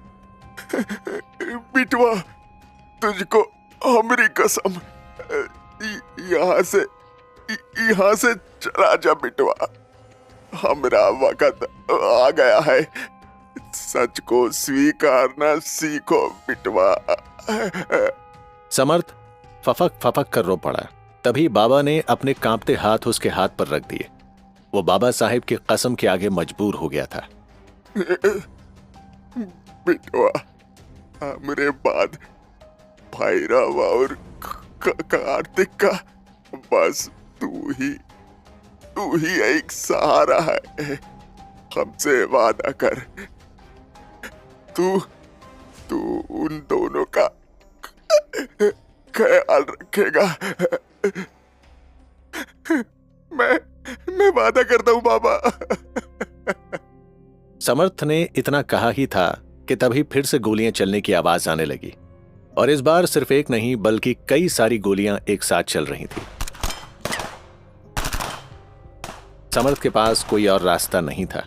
बिटवा, तुझको हमारी कसम, यहाँ से चला जा बिटवा, हमारा वक्त आ गया है। सच को स्वीकारना सीखो बिटवा। समर्थ फफक फफक कर रो पड़ा। तभी बाबा ने अपने कांपते हाथ उसके हाथ पर रख दिए। वो बाबा साहेब की कसम के आगे मजबूर हो गया था। बिटवा, हमरे बाद भैरव और कार्तिक का बस तू ही एक सहारा है। हमसे वादा कर, तू उन दोनों का ख्याल रखेगा। मैं वादा करता हूं बाबा। समर्थ ने इतना कहा ही था कि तभी फिर से गोलियां चलने की आवाज आने लगी, और इस बार सिर्फ एक नहीं बल्कि कई सारी गोलियां एक साथ चल रही थी। समर्थ के पास कोई और रास्ता नहीं था।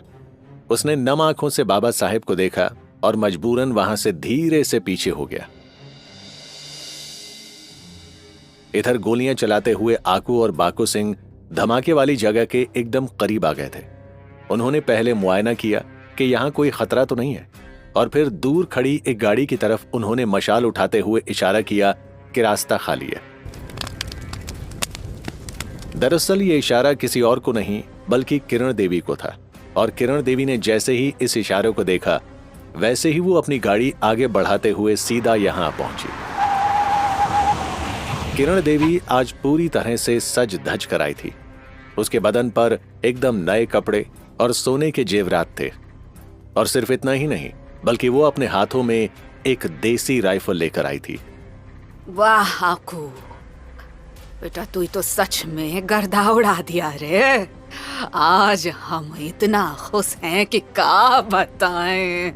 उसने नम आंखों से बाबा साहेब को देखा और मजबूरन वहां से धीरे से पीछे हो गया। इधर गोलियां चलाते हुए आकू और बाकू सिंह धमाके वाली जगह के एकदम करीब आ गए थे। उन्होंने पहले मुआयना किया कि यहां कोई खतरा तो नहीं है, और फिर दूर खड़ी एक गाड़ी की तरफ उन्होंने मशाल उठाते हुए इशारा किया कि रास्ता खाली है। दरअसल ये इशारा किसी और को नहीं बल्कि किरण देवी को था, और किरण देवी ने जैसे ही इस इशारे को देखा वैसे ही वो अपनी गाड़ी आगे बढ़ाते हुए सीधा यहां पहुंची। किरण देवी आज पूरी तरह से सज धज कर आई थी। उसके बदन पर एकदम नए कपड़े और सोने के जेवरात थे, और सिर्फ इतना ही नहीं बल्कि वो अपने हाथों में एक देसी राइफल लेकर आई थी। वाह आकू, बेटा तू तो सच में गर्दा उड़ा दिया रे। आज हम इतना खुश हैं कि क्या बताएं।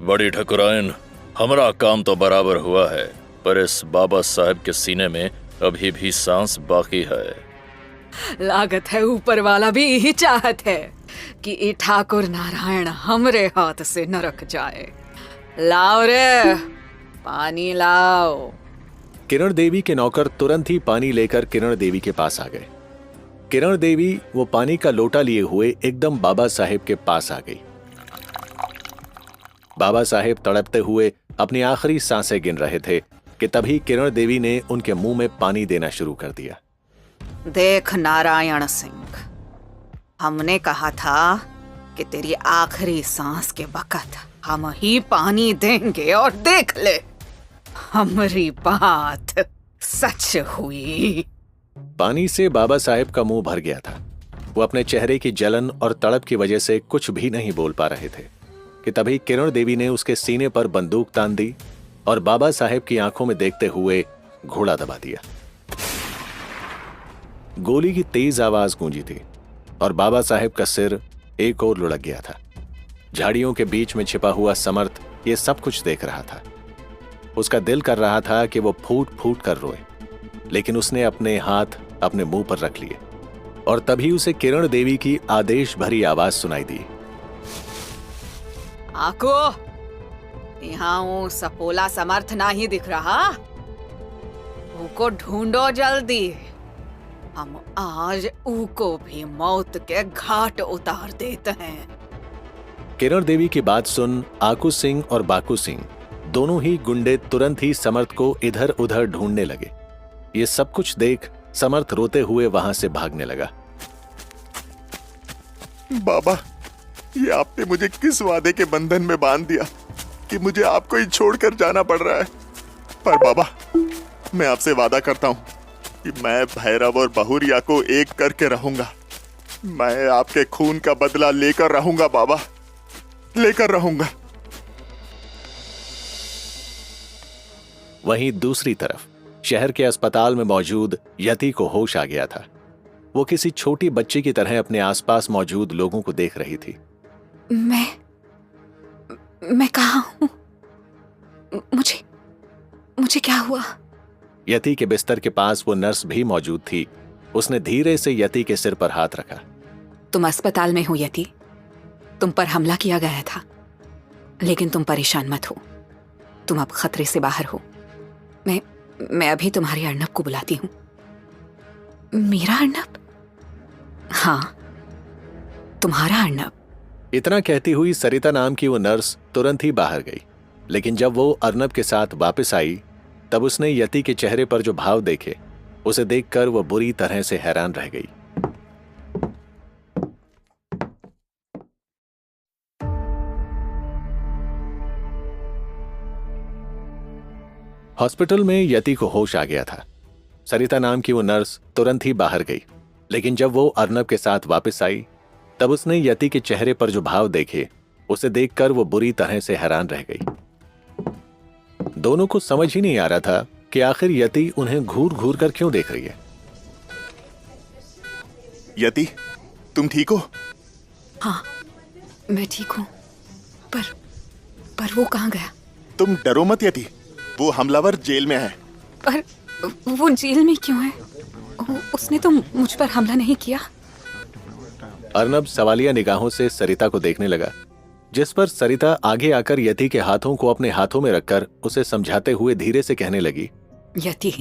बड़ी ठकुराइन, हमारा काम तो बराबर हुआ है, पर इस बाबा साहब के सीने में अभी भी सांस बाकी है। लागत है ऊपर वाला भी यही चाहत है कि ये ठाकुर नारायण हमरे हाथ से नरक जाए। लाओ रे पानी लाओ। किरण देवी के नौकर तुरंत ही पानी लेकर किरण देवी के पास आ गए। किरण देवी वो पानी का लोटा लिए हुए एकदम बाबा साहेब के पास आ गई। बाबा साहेब तड़पते हुए अपनी आखिरी सांसें गिन रहे थे कि तभी किरण देवी ने उनके मुंह में पानी देना शुरू कर दिया। देख नारायण सिंह, हमने कहा था कि तेरी आखिरी सांस के वक्त हम ही पानी देंगे, और देख ले हमारी बात सच हुई। पानी से बाबा साहेब का मुंह भर गया था। वो अपने चेहरे की जलन और तड़प की वजह से कुछ भी नहीं बोल पा रहे थे कि तभी किरण देवी ने उसके सीने पर बंदूक तान दी और बाबा साहेब की आंखों में देखते हुए घोड़ा दबा दिया। गोली की तेज आवाज गूंजी थी और बाबा साहेब का सिर एक ओर लुढ़क गया था। झाड़ियों के बीच में छिपा हुआ समर्थ ये सब कुछ देख रहा था। उसका दिल कर रहा था कि वो फूट फूट कर रोए, लेकिन उसने अपने हाथ अपने मुंह पर रख लिए और तभी उसे किरण देवी की आदेश भरी आवाज सुनाई दी। आको, यहाँ वो सपोला समर्थ ना ही दिख रहा, उको ढूंढो जल्दी। हम आज उको भी मौत के घाट उतार देते हैं। किरण देवी की बात सुन आकू सिंह और बाकू सिंह दोनों ही गुंडे तुरंत ही समर्थ को इधर उधर ढूंढने लगे। ये सब कुछ देख समर्थ रोते हुए वहां से भागने लगा। बाबा, ये आपने मुझे किस वादे के बंधन में बांध दिया कि मुझे आपको ही छोड़कर जाना पड़ रहा है। पर बाबा, मैं आपसे वादा करता हूं कि मैं भैरव और बहुरिया को एक करके रहूंगा। मैं आपके खून का बदला लेकर रहूंगा बाबा, लेकर रहूंगा। वहीं दूसरी तरफ शहर के अस्पताल में मौजूद यति को होश आ गया था। वो किसी छोटी बच्ची की तरह अपने आसपास मौजूद लोगों को देख रही थी। मैं कहाँ हूँ? मुझे क्या हुआ? यति के बिस्तर के पास वो नर्स भी मौजूद थी। उसने धीरे से यति के सिर पर हाथ रखा। तुम अस्पताल में हो यति। तुम पर हमला किया गया था, लेकिन तुम परेशान मत हो। तुम अब खतरे से बाहर हो। मैं अभी तुम्हारे अर्नब को बुलाती हूँ। मेरा अर्नब? हाँ, तुम्हारा अर्नब। इतना कहती हुई सरिता नाम की वो नर्स तुरंत ही बाहर गई, लेकिन जब वो अर्नब के साथ वापस आई तब उसने यति के चेहरे पर जो भाव देखे, उसे देखकर वो बुरी तरह से हैरान रह गई। हॉस्पिटल में यति को होश आ गया था। सरिता नाम की वो नर्स तुरंत ही बाहर गई, लेकिन जब वो अर्नब के साथ वापस आई तब उसने यति के चेहरे पर जो भाव देखे, उसे देखकर वो बुरी तरह से हैरान रह गई। दोनों को समझ ही नहीं आ रहा था कि आखिर यति उन्हें घूर घूर कर क्यों देख रही है। यति, तुम ठीक हो? हाँ, मैं ठीक हूँ। पर वो कहाँ गया? तुम डरो मत यति, वो हमलावर जेल में है। पर वो जेल में क्यों है? उसने तो मुझ पर हमला नहीं किया। अर्नब सवालिया निगाहों से सरिता को देखने लगा, जिस पर सरिता आगे आकर यति के हाथों को अपने हाथों में रखकर उसे समझाते हुए धीरे से कहने लगी, यति,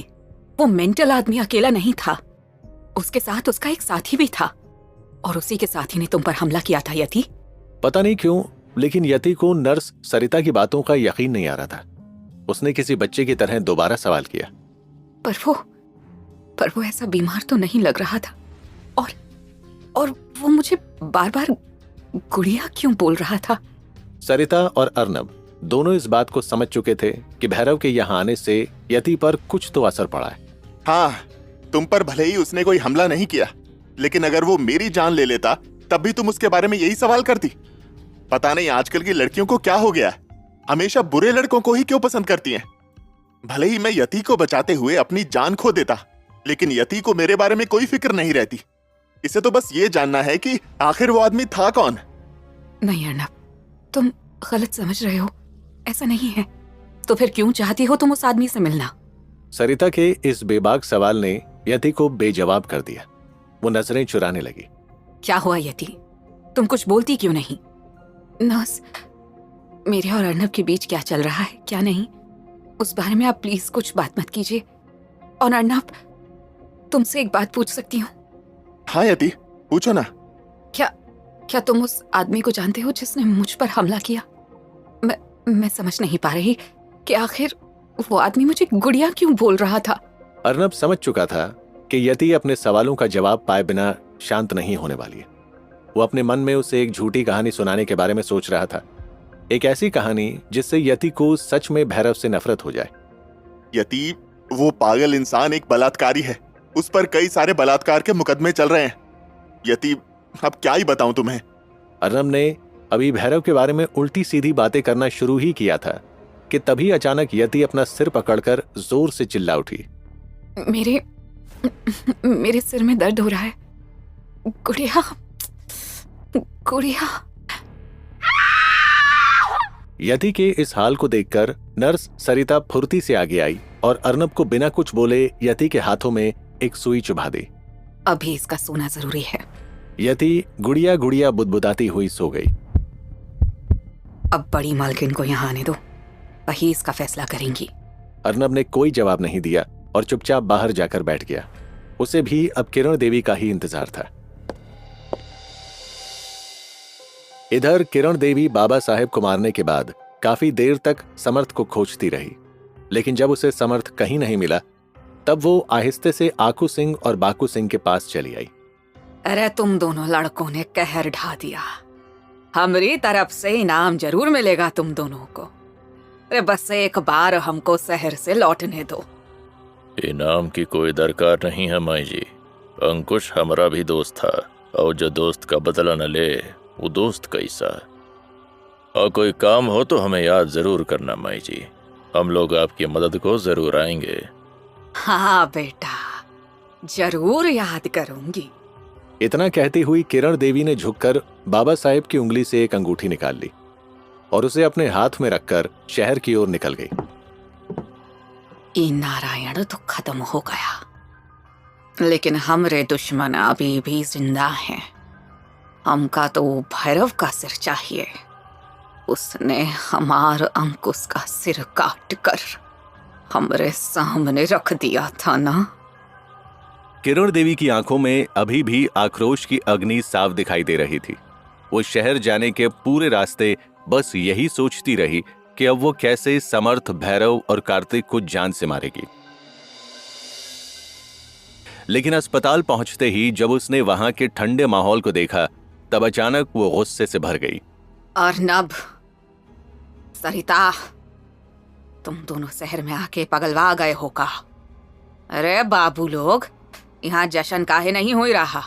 वो मेंटल आदमी अकेला नहीं था, उसके साथ उसका एक साथी भी था, और उसी के साथी ने तुम पर हमला किया था। यति, पता नहीं क्यों, लेकिन यति को नर्स सरिता की बातों का यकीन नहीं आ रहा था। उसने किसी बच्चे की तरह दोबारा सवाल किया, पर वो ऐसा बीमार तो नहीं लग रहा था, और वो मुझे बार बार गुड़िया क्यों बोल रहा था? सरिता और अर्नब दोनों इस बात को समझ चुके थे कि भैरव के यहाँ आने से यति पर कुछ तो असर पड़ा है। हाँ, तुम पर भले ही उसने कोई हमला नहीं किया, लेकिन अगर वो मेरी जान ले लेता तब भी तुम उसके बारे में यही सवाल करती। पता नहीं आजकल की लड़कियों को क्या हो गया है, हमेशा बुरे लड़कों को ही क्यों पसंद करती हैं। भले ही मैं यति को बचाते हुए अपनी जान खो देता, लेकिन यति को मेरे बारे में कोई फिक्र नहीं रहती। इसे तो बस ये जानना है कि आखिर वो आदमी था कौन। नहीं अर्नब, तुम गलत समझ रहे हो, ऐसा नहीं है। तो फिर क्यों चाहती हो तुम उस आदमी से मिलना? सरिता के इस बेबाक सवाल ने यति को बेजवाब कर दिया। वो नजरें चुराने लगी। क्या हुआ यति, तुम कुछ बोलती क्यों नहीं? नर्स, मेरे और अर्नब के बीच क्या चल रहा है क्या नहीं, उस बारे में आप प्लीज कुछ बात मत कीजिए। और अर्नब, तुमसे एक बात पूछ सकती हूँ? हाँ यति, पूछो ना। क्या तुम उस आदमी को जानते हो जिसने मुझ पर हमला किया? मैं समझ नहीं पा रही कि आखिर वो आदमी मुझे गुड़िया क्यों बोल रहा था। अर्नब समझ चुका था कि यति अपने सवालों का जवाब पाए बिना शांत नहीं होने वाली है। वो अपने मन में उसे एक झूठी कहानी सुनाने के बारे में सोच रहा था, एक ऐसी कहानी जिससे यति को सच में भैरव से नफरत हो जाए। यति, वो पागल इंसान एक बलात्कारी है, उस पर कई सारे बलात्कार के मुकदमे चल रहे हैं। यति, अब क्या ही बताऊं तुम्हें। अर्नब ने अभी भैरव के बारे में उल्टी सीधी बातें करना शुरू ही किया था कि तभी अचानक यति अपना सिर पकड़कर जोर से चिल्ला उठी। मेरे सिर में दर्द हो रहा है। गुड़िया, गुड़िया। यति के इस हाल को देखकर नर्स सरिता फुर्ती से आगे आई और अर्नब को बिना कुछ बोले यति के हाथों में एक सुई चुभा दी। अभी इसका सोना जरूरी है। यति गुड़िया गुड़िया बुदबुदाती हुई सो गई। अब बड़ी मालकिन को यहाँ आने दो, वही इसका फैसला करेंगी। अर्नब ने कोई जवाब नहीं दिया और चुपचाप बाहर जाकर बैठ गया। उसे भी अब किरण देवी का ही इंतजार था। इधर किरण देवी बाबा साहेब को मारने के बाद काफी देर तक समर्थ को खोजती रही, लेकिन जब उसे समर्थ कहीं नहीं मिला तब वो आहिस्ते से आकू सिंह और बाकू सिंह के पास चली आई। अरे तुम दोनों लड़कों ने कहर ढा दिया, हमारी तरफ से इनाम जरूर मिलेगा तुम दोनों को। अरे बस एक बार हमको शहर से लौटने दो। इनाम की कोई दरकार नहीं है माई जी। अंकुश हमारा भी दोस्त था, और जो दोस्त का बदला न ले वो दोस्त कैसा। और कोई काम हो तो हमें याद जरूर करना माई जी, हम लोग आपकी मदद को जरूर आएंगे। हाँ बेटा, जरूर याद करूंगी। इतना कहती हुई किरण देवी ने झुककर बाबा साहेब की उंगली से एक अंगूठी निकाल ली और उसे अपने हाथ में रखकर शहर की ओर निकल गई। ये नारायण तो खत्म हो गया, लेकिन हमरे दुश्मन अभी भी जिंदा हैं। हमका तो भैरव का सिर चाहिए। उसने हमार अंकुश का सिर काट कर हमरे सामने रख दिया था ना। किरण देवी की आंखों में अभी भी आक्रोश की अग्नि साफ दिखाई दे रही थी। वो शहर जाने के पूरे रास्ते बस यही सोचती रही कि अब वो कैसे समर्थ, भैरव और कार्तिक को जान से मारेगी। लेकिन अस्पताल पहुंचते ही जब उसने वहां के ठंडे माहौल को देखा, तब अचानक वो गुस्से से भर गई। अर्नब, सरिता, तुम दोनों शहर में आके पगलवा गए हो का? अरे बाबू लोग, यहाँ जश्न काहे नहीं हो रहा?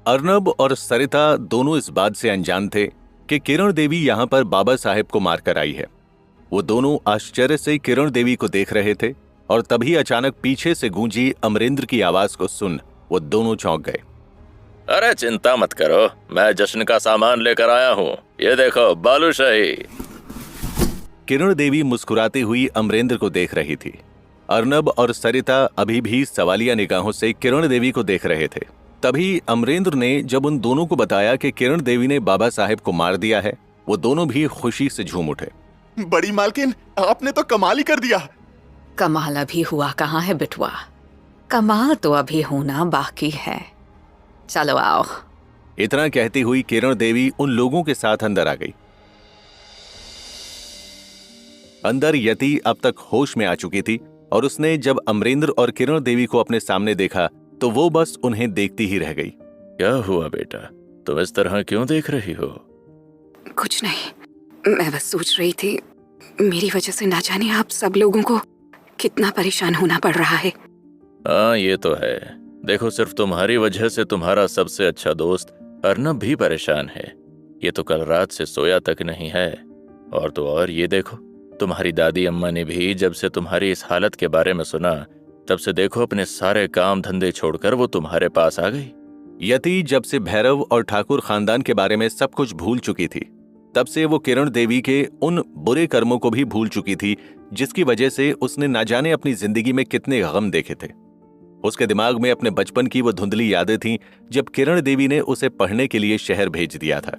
अर्नब और सरिता दोनों इस बात से अनजान थे कि किरण देवी यहाँ पर बाबा साहेब को मारकर आई है। वो दोनों आश्चर्य से किरण देवी को देख रहे थे और तभी अचानक पीछे से गूंजी अमरेंद्र की आवाज को सुन वो दोनों चौंक गए। अरे चिंता मत करो, मैं जश्न का सामान लेकर आया हूँ। ये देखो बालूशाही। किरण देवी मुस्कुराती हुई अमरेंद्र को देख रही थी। अर्नब और सरिता अभी भी सवालिया निगाहों से किरण देवी को देख रहे थे। तभी अमरेंद्र ने जब उन दोनों को बताया कि किरण देवी ने बाबा साहेब को मार दिया है, वो दोनों भी खुशी से झूम उठे। बड़ी मालकिन, आपने तो कमाल ही कर दिया। कमाल अभी हुआ कहाँ है बिटुआ? कमाल तो अभी होना बाकी है। चलो आओ। इतना कहती हुई किरण देवी उन लोगों के साथ अंदर आ गई। अंदर यति अब तक होश में आ चुकी थी और उसने जब अमरेंद्र और किरण देवी को अपने सामने देखा तो वो बस उन्हें देखती ही रह गई। क्या हुआ बेटा, तुम इस तरह क्यों देख रही हो? कुछ नहीं, मैं बस सोच रही थी मेरी वजह से ना जाने आप सब लोगों को कितना परेशान होना पड़ रहा है। हाँ ये तो है। देखो, सिर्फ तुम्हारी वजह से तुम्हारा सबसे अच्छा दोस्त अर्नब भी परेशान है। ये तो कल रात से सोया तक नहीं है। और तो और ये देखो, तुम्हारी दादी अम्मा ने भी जब से तुम्हारी इस हालत के बारे में सुना, तब से देखो अपने सारे काम धंधे छोड़कर वो तुम्हारे पास आ गई। यति जब से भैरव और ठाकुर खानदान के बारे में सब कुछ भूल चुकी थी, तब से वो किरण देवी के उन बुरे कर्मों को भी भूल चुकी थी जिसकी वजह से उसने ना जाने अपनी जिंदगी में कितने गम देखे थे। उसके दिमाग में अपने बचपन की वो धुंधली यादें थीं जब किरण देवी ने उसे पढ़ने के लिए शहर भेज दिया था।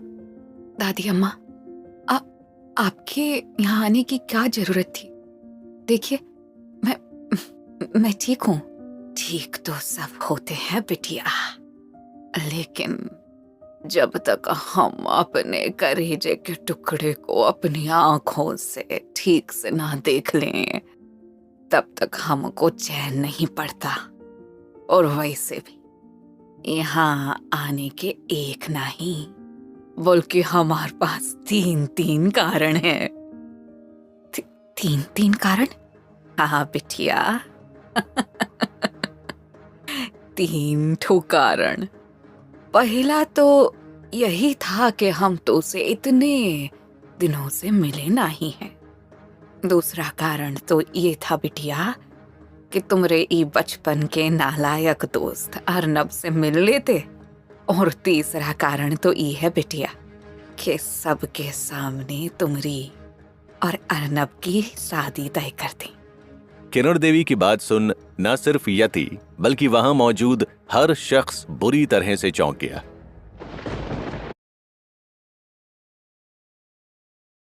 दादी अम्मा, आपके यहाँ आने की क्या जरूरत थी? देखिए, मैं ठीक हूँ। ठीक तो सब होते हैं बिटिया, लेकिन जब तक हम अपने कलेजे के टुकड़े को अपनी आंखों से ठीक से ना देख लें, तब तक हमको चैन नहीं पड़ता। और वैसे भी यहाँ आने के एक नहीं बल्कि हमारे पास 3 कारण हैं। 3 कारण? हाँ बिटिया, 3 ठो कारण। पहला तो यही था कि हम तो से इतने दिनों से मिले नहीं हैं। दूसरा कारण तो ये था बिटिया कि तुमरे ई बचपन के नालायक दोस्त अर्नब से मिल लेते। और तीसरा कारण तो ये है बिटिया कि सबके सामने तुमरी और अर्नब की शादी तय कर दी। किरण देवी की बात सुन न सिर्फ यति बल्कि वहां मौजूद हर शख्स बुरी तरह से चौंक गया।